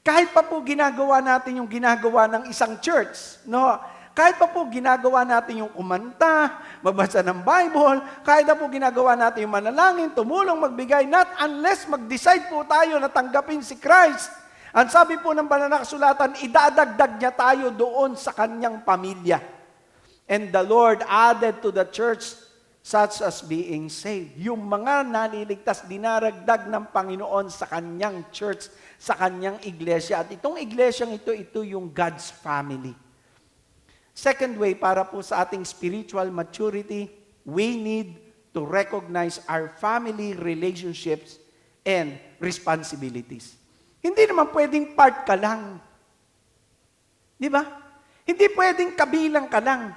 Kahit pa po ginagawa natin yung ginagawa ng isang church, no? Kahit pa po ginagawa natin yung kumanta, magbasa ng Bible, kahit na po ginagawa natin yung manalangin, tumulong, magbigay, not unless mag-decide po tayo na tanggapin si Christ. Ang sabi po ng banal na kasulatan, idadagdag niya tayo doon sa kanyang pamilya. And the Lord added to the church such as being saved. Yung mga naliligtas, dinaragdag ng Panginoon sa kanyang church, sa kanyang iglesia. At itong iglesyang ito yung God's family. Second way, para po sa ating spiritual maturity, we need to recognize our family relationships and responsibilities. Hindi naman pwedeng part ka lang. Di ba? Hindi pwedeng kabilang ka lang.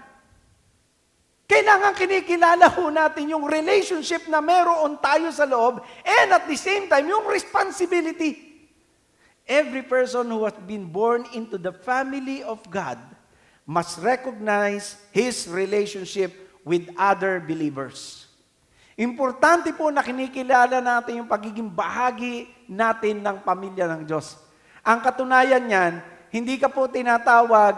Kailangan kinikilala ho natin yung relationship na meron tayo sa loob and at the same time, yung responsibility. Every person who has been born into the family of God must recognize his relationship with other believers. Importante po na kinikilala natin yung pagiging bahagi natin ng pamilya ng Diyos. Ang katunayan niyan, hindi ka po tinatawag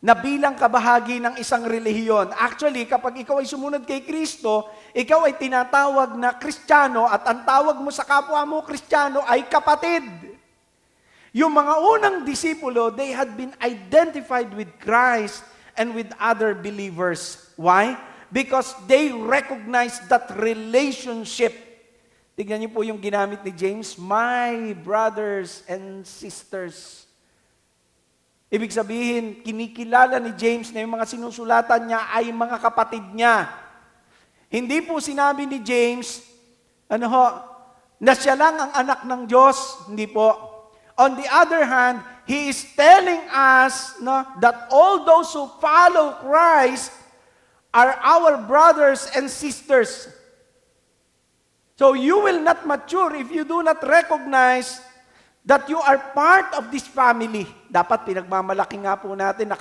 na bilang kabahagi ng isang relihiyon. Actually, kapag ikaw ay sumunod kay Kristo, ikaw ay tinatawag na Kristiyano at ang tawag mo sa kapwa mo Kristiyano ay kapatid. Yung mga unang disipulo, they had been identified with Christ and with other believers. Why? Because they recognized that relationship. Tignan niyo po yung ginamit ni James, my brothers and sisters. Ibig sabihin, kinikilala ni James na yung mga sinusulatan niya ay mga kapatid niya. Hindi po sinabi ni James, na siya lang ang anak ng Diyos. Hindi po. On the other hand, he is telling us that all those who follow Christ are our brothers and sisters. So you will not mature if you do not recognize that you are part of this family. Dapat pinagmamalaki nga po natin na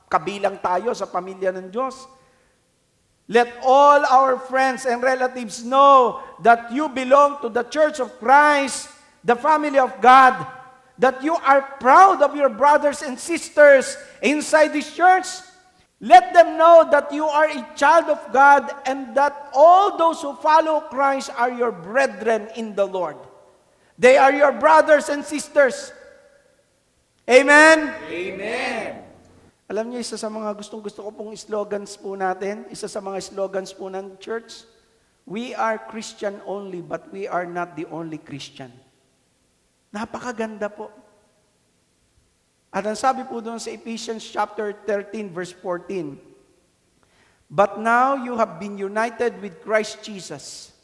kabilang tayo sa pamilya ng Diyos. Let all our friends and relatives know that you belong to the Church of Christ, the family of God, that you are proud of your brothers and sisters inside this church. Let them know that you are a child of God and that all those who follow Christ are your brethren in the Lord. They are your brothers and sisters. Amen? Amen. Alam niyo, isa sa mga gustong-gusto ko pong slogans po natin, isa sa mga slogans po ng church, we are Christian only, but we are not the only Christian. Napakaganda po. At ang sabi po doon sa Ephesians chapter 13, verse 14, but now you have been united with Christ Jesus.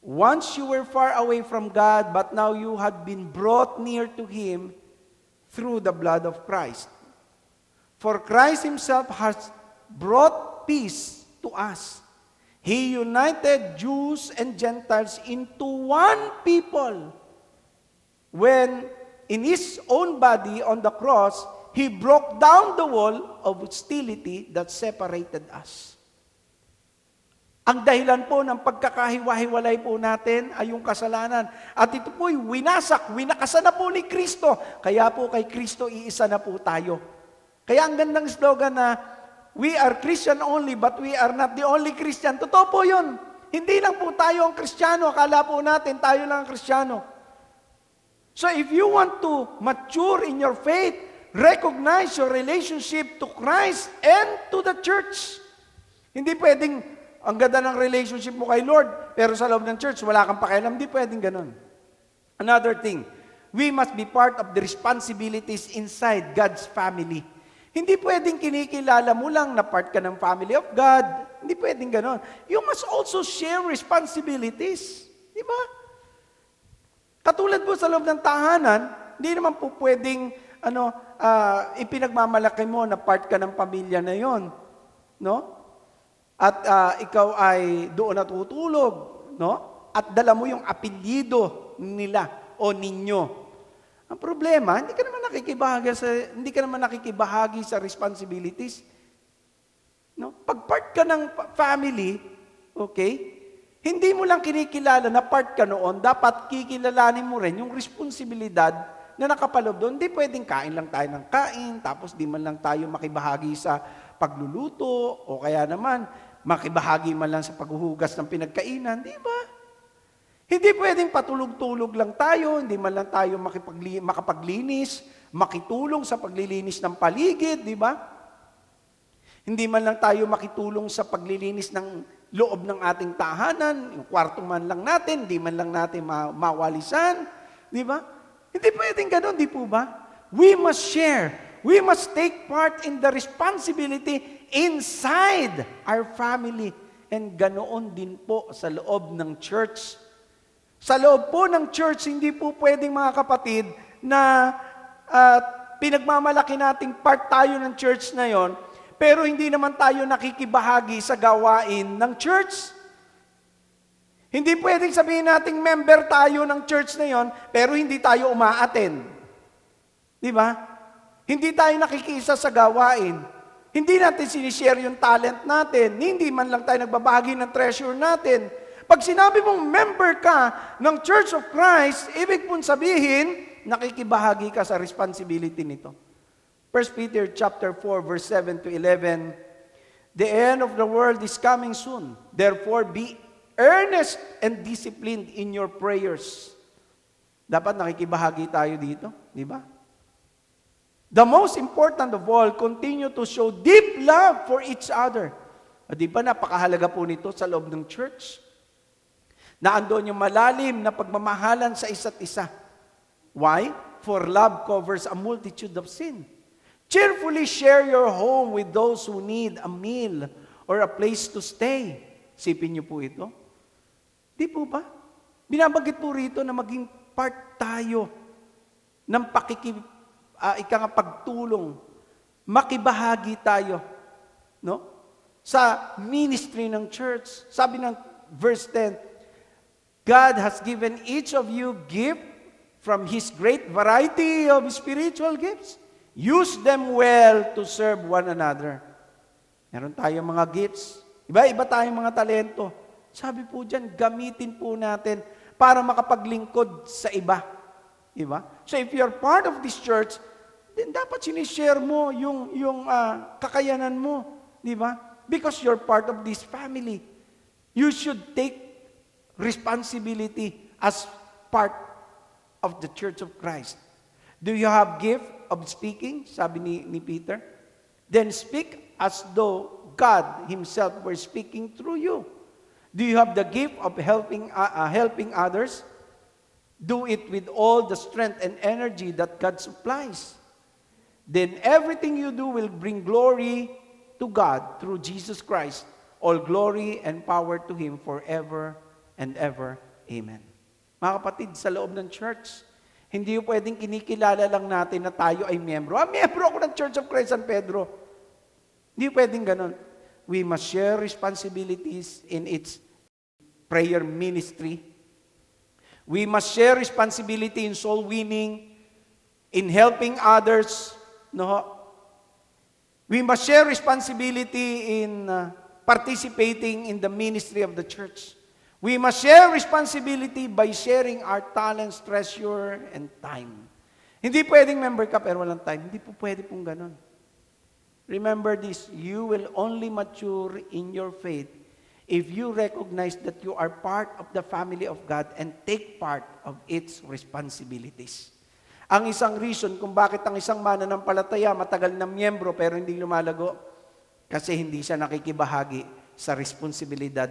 Once you were far away from God, but now you had been brought near to Him through the blood of Christ. For Christ Himself has brought peace to us. He united Jews and Gentiles into one people when in His own body on the cross, He broke down the wall of hostility that separated us. Ang dahilan po ng pagkakahiwa-hiwalay po natin ay yung kasalanan. At ito po'y winakasan na po ni Kristo. Kaya po kay Kristo iisa na po tayo. Kaya ang gandang slogan na, we are Christian only, but we are not the only Christian. Totoo po yun. Hindi lang po tayo ang Kristiyano. Akala po natin tayo lang ang Kristiyano. So if you want to mature in your faith, recognize your relationship to Christ and to the church. Hindi pwedeng, ang ganda ng relationship mo kay Lord, pero sa loob ng church, wala kang pakialam. Hindi pwedeng ganun. Another thing, we must be part of the responsibilities inside God's family. Hindi pwedeng kinikilala mo lang na part ka ng family of God. Hindi pwedeng ganun. You must also share responsibilities. Di ba? Katulad po sa loob ng tahanan, hindi naman po pwedeng ipinagmamalaki mo na part ka ng pamilya na yon, no? At ikaw ay doon natutulog, no? At dala mo yung apelyido nila o ninyo. Ang problema, hindi ka naman nakikibahagi sa responsibilities. No? Pag part ka ng family, okay? Hindi mo lang kinikilala na part ka noon, dapat kikilalanin mo rin yung responsibilidad na nakapaloob doon. Hindi pwedeng kain lang tayo ng kain, tapos di man lang tayo makibahagi sa pagluluto, o kaya naman, makibahagi man lang sa paghuhugas ng pinagkainan, di ba? Hindi pwedeng patulog-tulog lang tayo, hindi man lang tayo makapaglinis, makitulong sa paglilinis ng paligid, di ba? Hindi man lang tayo makitulong sa paglilinis ng loob ng ating tahanan, yung kwarto man lang natin, hindi man lang natin mawalisan, di ba? Hindi pwedeng ganun, di po ba? We must share. We must take part in the responsibility inside our family. And ganoon din po sa loob ng church. Sa loob po ng church, hindi po pwedeng mga kapatid na pinagmamalaki nating part tayo ng church na yon, pero hindi naman tayo nakikibahagi sa gawain ng church. Hindi pwedeng sabihin nating member tayo ng church na yon, pero hindi tayo umaattend. Di ba? Hindi tayo nakikiisa sa gawain. Hindi natin sinishare yung talent natin. Hindi man lang tayo nagbabahagi ng treasure natin. Pag sinabi mong member ka ng Church of Christ, ibig pong sabihin, nakikibahagi ka sa responsibility nito. 1 Peter chapter 4, verse 7 to 11, the end of the world is coming soon. Therefore, be earnest and disciplined in your prayers. Dapat nakikibahagi tayo dito, di ba? The most important of all, continue to show deep love for each other. Di ba napakahalaga po nito sa loob ng church? Na andon yung malalim na pagmamahalan sa isa't isa. Why? For love covers a multitude of sin. Cheerfully share your home with those who need a meal or a place to stay. Sipin niyo po ito. Di po ba? Binabanggit po rito na maging part tayo ng pagtulong. Makibahagi tayo, no? Sa ministry ng church. Sabi ng verse 10, God has given each of you gift from His great variety of spiritual gifts. Use them well to serve one another. Meron tayong mga gifts. Iba-iba tayong mga talento. Sabi po dyan, gamitin po natin para makapaglingkod sa iba. Diba? So if you're part of this church, then dapat sinishare mo yung kakayanan mo. Diba? Because you're part of this family. You should take responsibility as part of the Church of Christ. Do you have gift of speaking? Sabi ni Peter. Then speak as though God Himself were speaking through you. Do you have the gift of helping others? Do it with all the strength and energy that God supplies. Then everything you do will bring glory to God through Jesus Christ. All glory and power to Him forever and ever. Amen. Mga kapatid, sa loob ng church, hindi yung pwedeng kinikilala lang natin na tayo ay miyembro. Miyembro ako ng Church of Christ San Pedro. Hindi pwedeng ganun. We must share responsibilities in its prayer ministry. We must share responsibility in soul winning, in helping others. No? We must share responsibility in participating in the ministry of the church. We must share responsibility by sharing our talents, treasure, and time. Hindi pwedeng member ka pero walang time. Hindi po pwede pong ganon. Remember this, you will only mature in your faith if you recognize that you are part of the family of God and take part of its responsibilities. Ang isang reason kung bakit ang isang mananampalataya matagal na miyembro pero hindi lumalago, kasi hindi siya nakikibahagi sa responsibilidad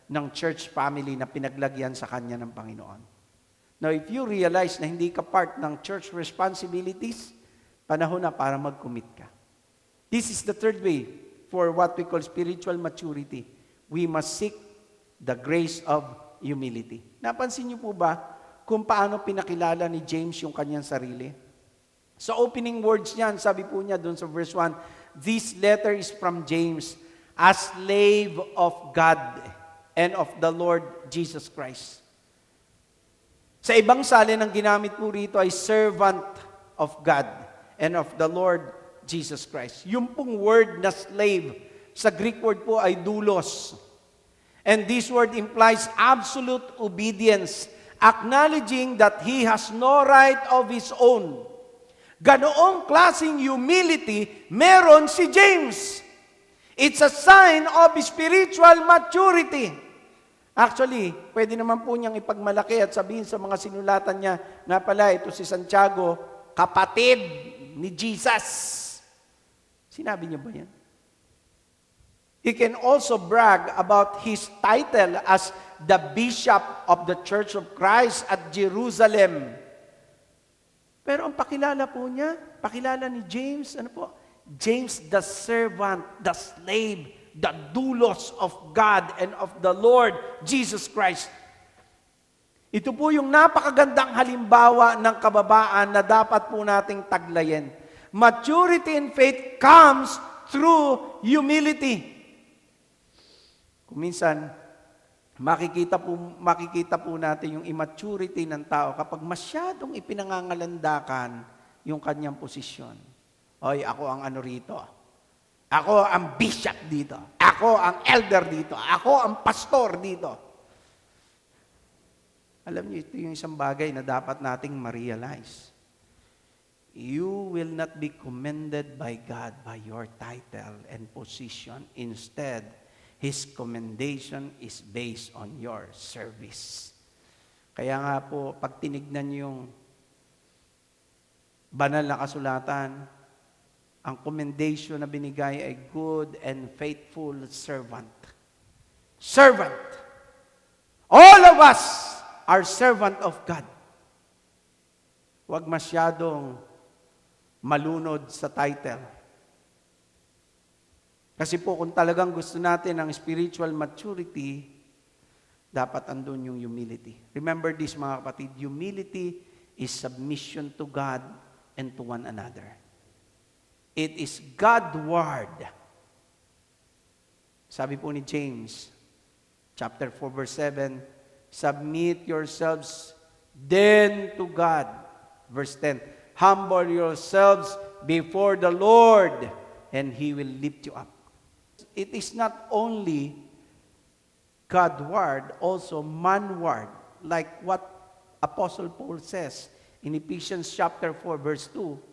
ng church family na pinaglagyan sa kanya ng Panginoon. Now, if you realize na hindi ka part ng church responsibilities, panahon na para mag-commit ka. This is the third way for what we call spiritual maturity. We must seek the grace of humility. Napansin niyo po ba kung paano pinakilala ni James yung kanyang sarili? Sa opening words niyan, sabi po niya doon sa verse 1, "This letter is from James, a slave of God and of the Lord Jesus Christ." Sa ibang salin, ang ginamit po rito ay servant of God and of the Lord Jesus Christ. Yung pong word na slave, sa Greek word po ay doulos. And this word implies absolute obedience, acknowledging that he has no right of his own. Ganoong klaseng humility meron si James. It's a sign of spiritual maturity. Actually, pwede naman po niyang ipagmalaki at sabihin sa mga sinulatan niya, nga pala, ito si Santiago, kapatid ni Jesus. Sinabi niya ba yan? He can also brag about his title as the Bishop of the Church of Christ at Jerusalem. Pero ang pakilala po niya, pakilala ni James, ano po? James the servant, the slave, the doulos of God and of the Lord Jesus Christ. Ito po yung napakagandang halimbawa ng kababaan na dapat po nating taglayin. Maturity in faith comes through humility. Kung minsan, makikita po natin yung immaturity ng tao kapag masyadong ipinangangalandakan yung kanyang posisyon. Oy, ako ang ano rito. Ako ang bishop dito. Ako ang elder dito. Ako ang pastor dito. Alam niyo, ito yung isang bagay na dapat nating ma-realize. You will not be commended by God by your title and position. Instead, His commendation is based on your service. Kaya nga po, pag tinignan yung banal na kasulatan, ang commendation na binigay ay good and faithful servant. Servant. All of us are servant of God. Huwag masyadong malunod sa title. Kasi po kung talagang gusto natin ang spiritual maturity, dapat andun yung humility. Remember this mga kapatid, humility is submission to God and to one another. It is God's word. Sabi po ni James, chapter 4, verse 7, submit yourselves then to God. Verse 10, humble yourselves before the Lord, and He will lift you up. It is not only God's word, also man's word, like what Apostle Paul says in Ephesians chapter 4, verse 2,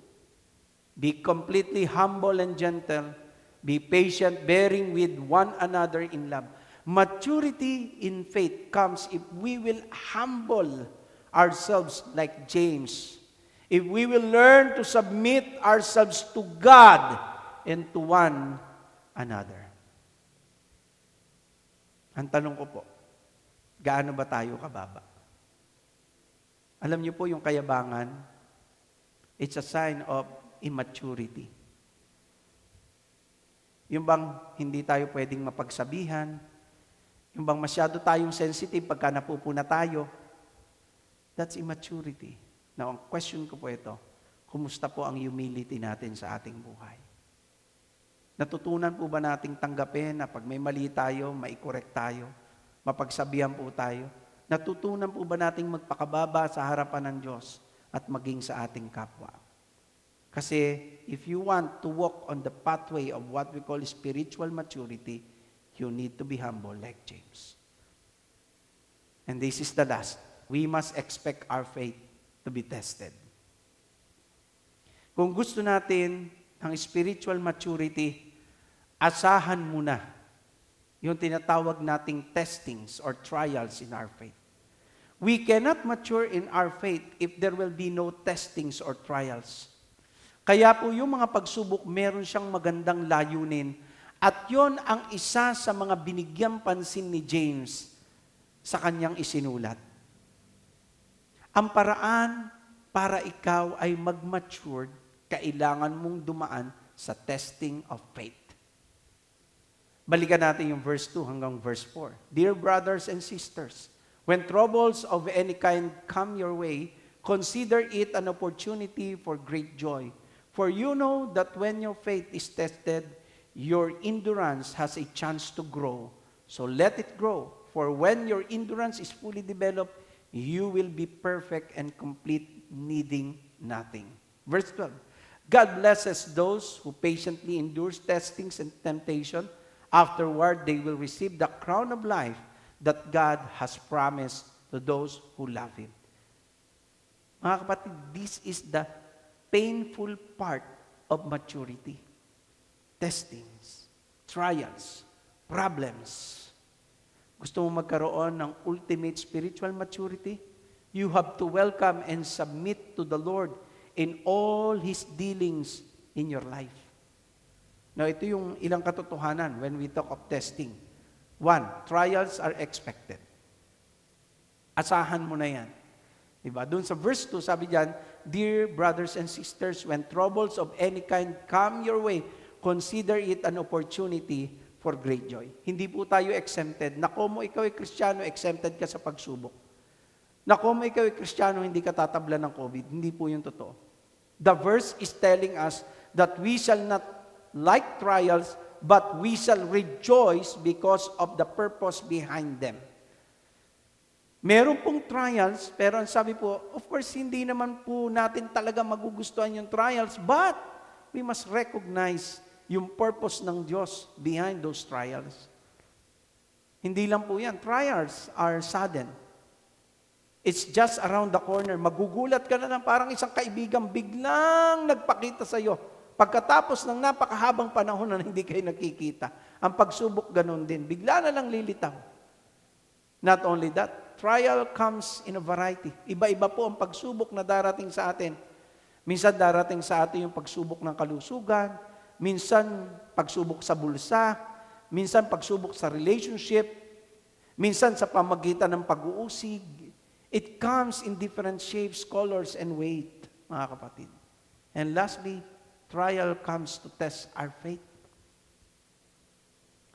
be completely humble and gentle. Be patient, bearing with one another in love. Maturity in faith comes if we will humble ourselves like James. If we will learn to submit ourselves to God and to one another. Ang tanong ko po, gaano ba tayo kababa? Alam niyo po yung kayabangan, it's a sign of immaturity. Yung bang hindi tayo pwedeng mapagsabihan, yung bang masyado tayong sensitive pagka napupuna tayo, that's immaturity. Now, ang question ko po ito, kumusta po ang humility natin sa ating buhay? Natutunan po ba nating tanggapin na pag may mali tayo, mai-correct tayo? Mapagsabihan po tayo? Natutunan po ba nating magpakababa sa harapan ng Diyos at maging sa ating kapwa? Kasi if you want to walk on the pathway of what we call spiritual maturity, you need to be humble like James. And this is the last. We must expect our faith to be tested. Kung gusto natin ang spiritual maturity, asahan muna yung tinatawag nating testings or trials in our faith. We cannot mature in our faith if there will be no testings or trials. Kaya po yung mga pagsubok, meron siyang magandang layunin. At yon ang isa sa mga binigyang pansin ni James sa kanyang isinulat. Ang paraan para ikaw ay mag-matured, kailangan mong dumaan sa testing of faith. Balikan natin yung verse 2 hanggang verse 4. Dear brothers and sisters, when troubles of any kind come your way, consider it an opportunity for great joy. For you know that when your faith is tested, your endurance has a chance to grow. So let it grow. For when your endurance is fully developed, you will be perfect and complete, needing nothing. Verse 12. God blesses those who patiently endures testings and temptation. Afterward, they will receive the crown of life that God has promised to those who love Him. Mga kapatid, this is the painful part of maturity. Testings, trials, problems. Gusto mo magkaroon ng ultimate spiritual maturity? You have to welcome and submit to the Lord in all His dealings in your life. Now, ito yung ilang katotohanan when we talk of testing. One, trials are expected. Asahan mo na yan. Diba? Doon sa verse 2, sabi diyan, Dear brothers and sisters, when troubles of any kind come your way, consider it an opportunity for great joy. Hindi po tayo exempted. Nako mo, ikaw ay Kristiyano, exempted ka sa pagsubok. Nako mo, ikaw ay Kristiyano, hindi ka tatablan ng COVID. Hindi po yung totoo. The verse is telling us that we shall not like trials, but we shall rejoice because of the purpose behind them. Meron pong trials, pero ang sabi po, of course, hindi naman po natin talaga magugustuhan yung trials, but we must recognize yung purpose ng Diyos behind those trials. Hindi lang po yan. Trials are sudden. It's just around the corner. Magugulat ka na lang parang isang kaibigan biglang nagpakita sa iyo. Pagkatapos ng napakahabang panahon na hindi kayo nakikita, ang pagsubok ganun din. Bigla na lang lilitaw. Not only that, trial comes in a variety. Iba-iba po ang pagsubok na darating sa atin. Minsan darating sa atin yung pagsubok ng kalusugan, minsan pagsubok sa bulsa, minsan pagsubok sa relationship, minsan sa pamagitan ng pag-uusig. It comes in different shapes, colors, and weight, mga kapatid. And lastly, trial comes to test our faith.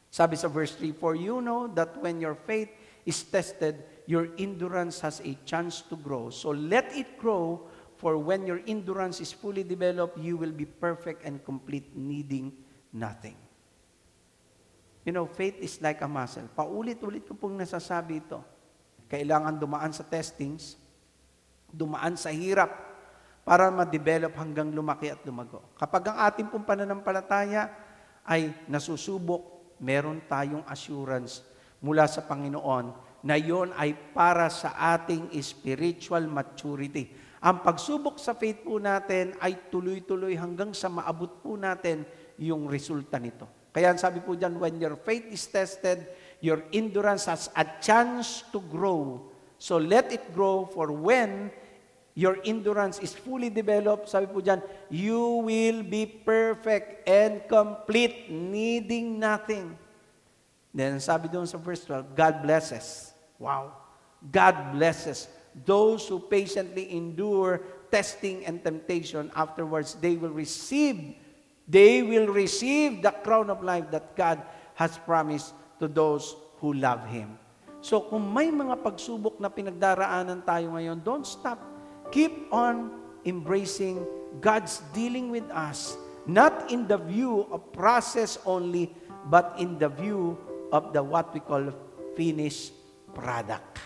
Sabi sa verse 3, For you know that when your faith is tested, your endurance has a chance to grow. So let it grow, for when your endurance is fully developed, you will be perfect and complete, needing nothing. You know, faith is like a muscle. Paulit-ulit ko pong nasasabi ito. Kailangan dumaan sa testings, dumaan sa hirap, para ma-develop hanggang lumaki at lumago. Kapag ang ating pong pananampalataya ay nasusubok, meron tayong assurance mula sa Panginoon na yon ay para sa ating spiritual maturity. Ang pagsubok sa faith po natin ay tuloy-tuloy hanggang sa maabot po natin yung resulta nito. Kaya sabi po dyan, when your faith is tested, your endurance has a chance to grow. So let it grow, for when your endurance is fully developed, sabi po dyan, you will be perfect and complete, needing nothing. Then sabi doon sa verse 12, God blesses. Wow. God blesses those who patiently endure testing and temptation. Afterwards, they will receive the crown of life that God has promised to those who love Him. So kung may mga pagsubok na pinagdaraanan tayo ngayon, don't stop. Keep on embracing God's dealing with us not in the view of process only, but in the view of the what we call finished product.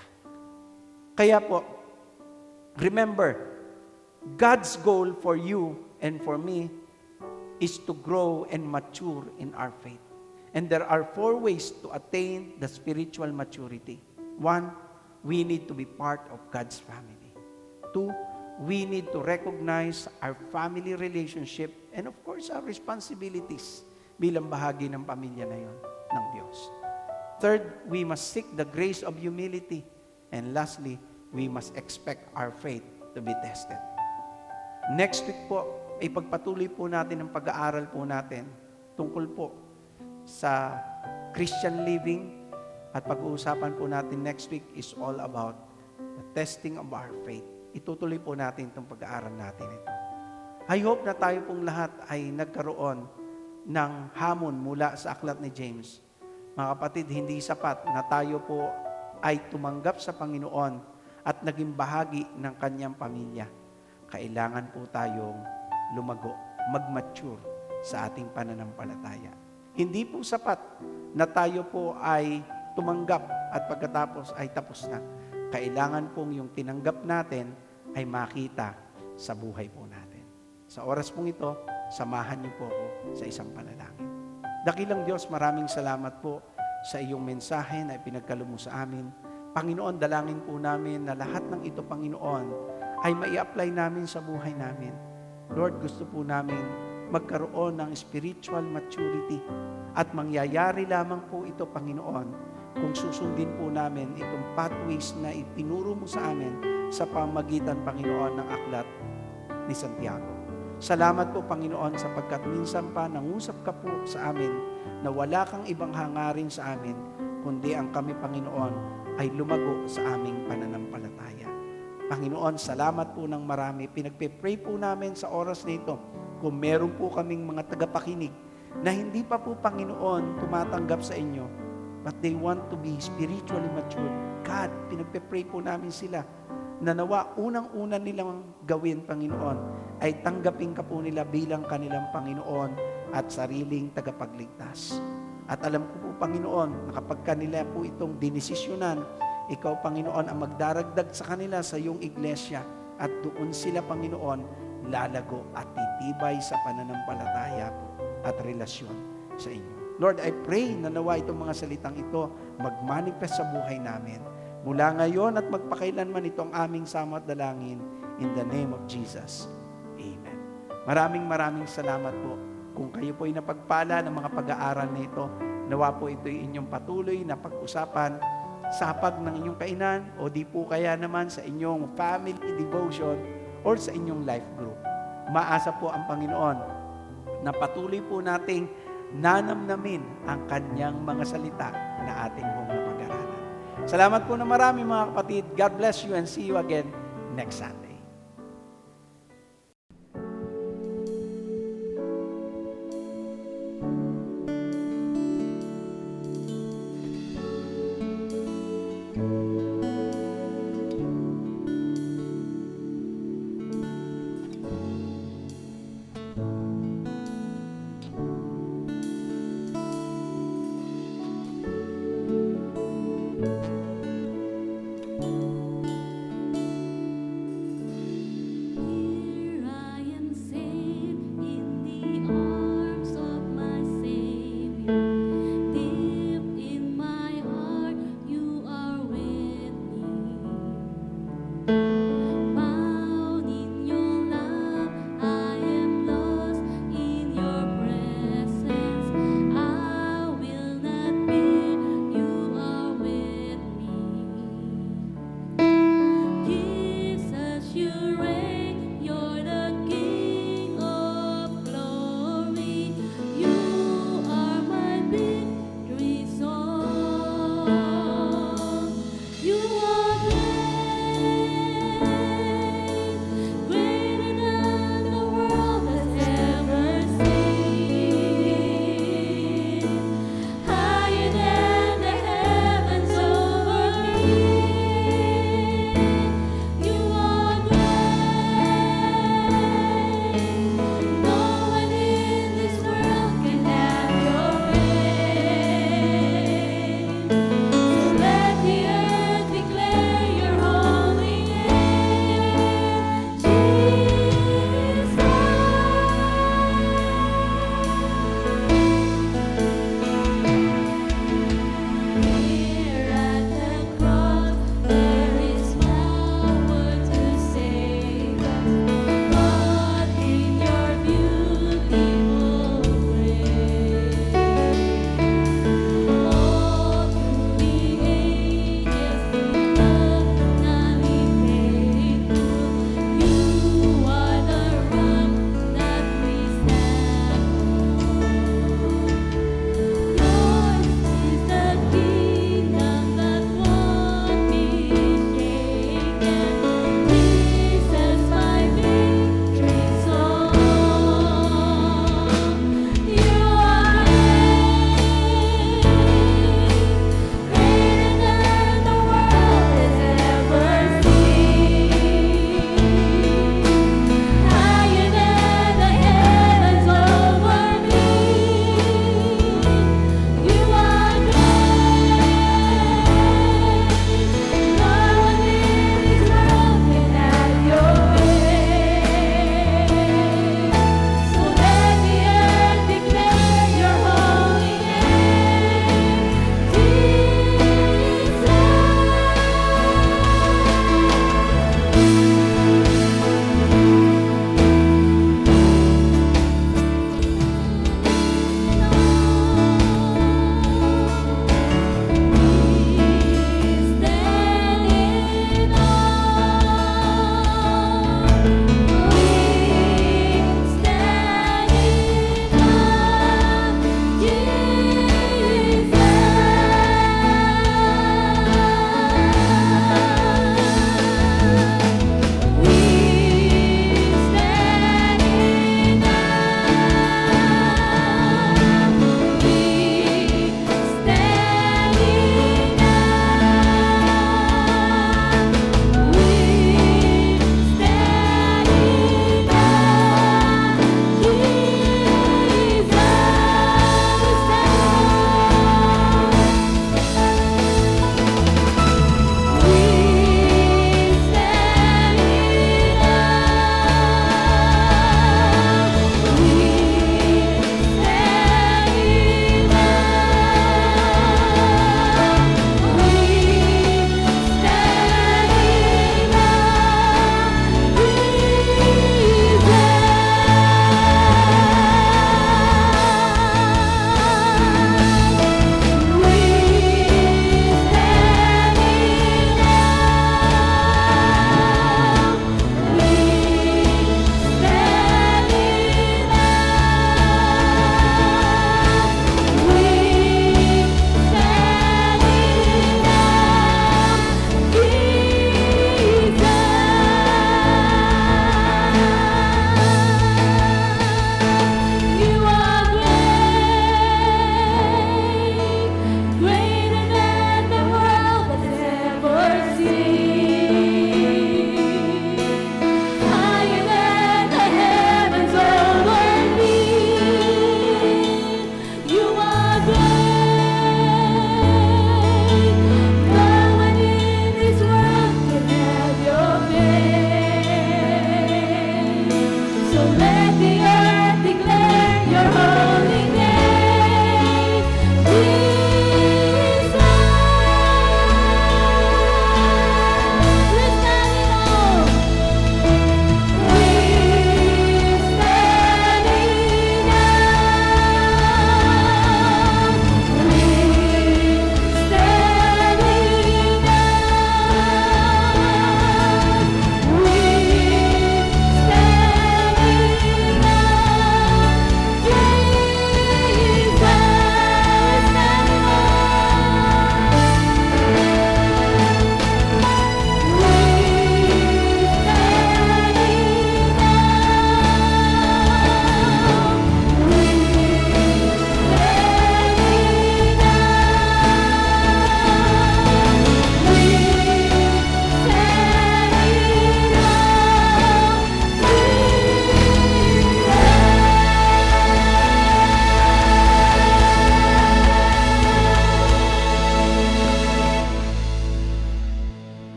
Kaya po, remember, God's goal for you and for me is to grow and mature in our faith. And there are 4 ways to attain the spiritual maturity. 1, we need to be part of God's family. 2, we need to recognize our family relationship and of course our responsibilities bilang bahagi ng pamilya na yon ng Diyos. 3, we must seek the grace of humility. And lastly, we must expect our faith to be tested. Next week po, ipagpatuloy po natin ang pag-aaral po natin tungkol po sa Christian living, at pag-uusapan po natin next week is all about the testing of our faith. Itutuloy po natin itong pag-aaral natin ito. I hope na tayo pong lahat ay nagkaroon ng hamon mula sa aklat ni James. Mga kapatid, hindi sapat na tayo po ay tumanggap sa Panginoon at naging bahagi ng kanyang pamilya. Kailangan po tayong lumago, mag-mature sa ating pananampalataya. Hindi po sapat na tayo po ay tumanggap at pagkatapos ay tapos na. Kailangan pong yung tinanggap natin ay makita sa buhay po natin. Sa oras pong ito, samahan niyo po ako sa isang panalangin. Dakilang Diyos, maraming salamat po sa iyong mensahe na ipinagkaloob mo sa amin. Panginoon, dalangin po namin na lahat ng ito, Panginoon, ay mai-apply namin sa buhay namin. Lord, gusto po namin magkaroon ng spiritual maturity at mangyayari lamang po ito, Panginoon, kung susundin po namin itong pathways na itinuro mo sa amin sa pamagitan, Panginoon, ng aklat ni Santiago. Salamat po, Panginoon, sapagkat minsan pa nangusap ka po sa amin na wala kang ibang hangarin sa amin, kundi ang kami, Panginoon, ay lumago sa aming pananampalataya. Panginoon, salamat po ng marami. Pinagpe-pray po namin sa oras na ito kung meron po kaming mga tagapakinig na hindi pa po, Panginoon, tumatanggap sa inyo, but they want to be spiritually mature. God, pinagpe-pray po namin sila na nawa unang-una nilang gawin, Panginoon, ay tanggapin ka po nila bilang kanilang Panginoon at sariling tagapagligtas. At alam ko po, Panginoon, na kapag kanila po itong dinesisyonan, ikaw, Panginoon, ang magdaragdag sa kanila sa iyong iglesia at doon sila, Panginoon, lalago at titibay sa pananampalataya po at relasyon sa inyo. Lord, I pray na nawa itong mga salitang ito magmanifest sa buhay namin. Mula ngayon at magpakailanman ito ang aming sama at dalangin in the name of Jesus. Amen. Maraming salamat po. Kung kayo po ay napagpala ng mga pag-aaral na ito, nawa po ito ay inyong patuloy na pag-usapan sa hapag ng inyong kainan o di po kaya naman sa inyong family devotion or sa inyong life group. Maasa po ang Panginoon na patuloy po nating nanamnamin ang kanyang mga salita na ating pong napag-aralan. Salamat po na marami, mga kapatid. God bless you and see you again next Sunday.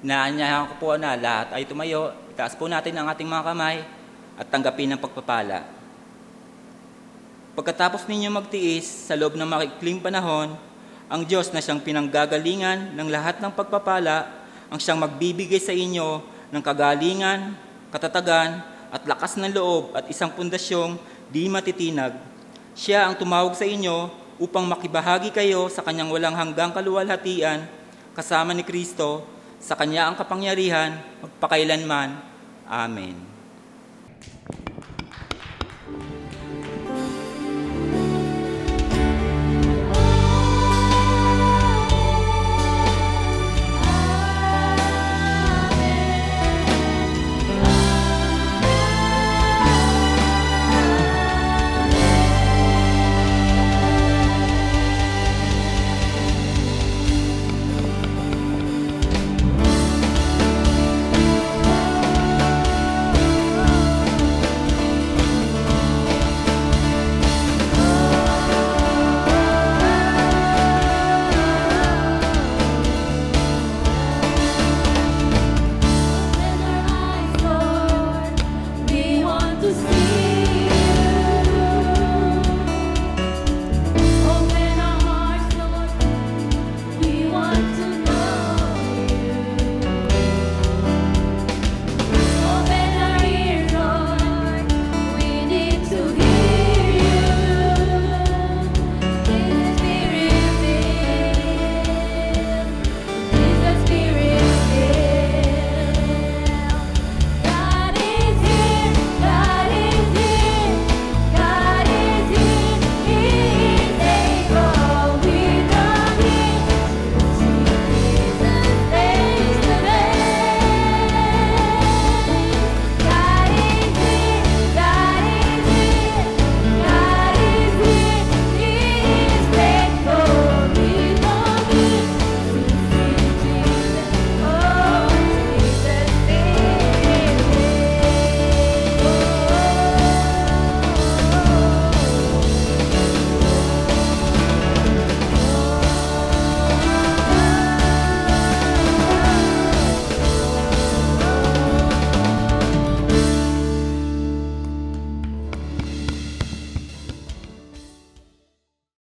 Inaanyayahan ko po na lahat ay tumayo, itaas po natin ang ating mga kamay at tanggapin ang pagpapala. Pagkatapos ninyo magtiis sa loob ng maikling panahon, ang Diyos na siyang pinanggagalingan ng lahat ng pagpapala, ang siyang magbibigay sa inyo ng kagalingan, katatagan, at lakas ng loob at isang pundasyong di matitinag. Siya ang tumawag sa inyo upang makibahagi kayo sa kanyang walang hanggang kaluwalhatian, kasama ni Kristo, sa kanya ang kapangyarihan, magpakailanman. Amen.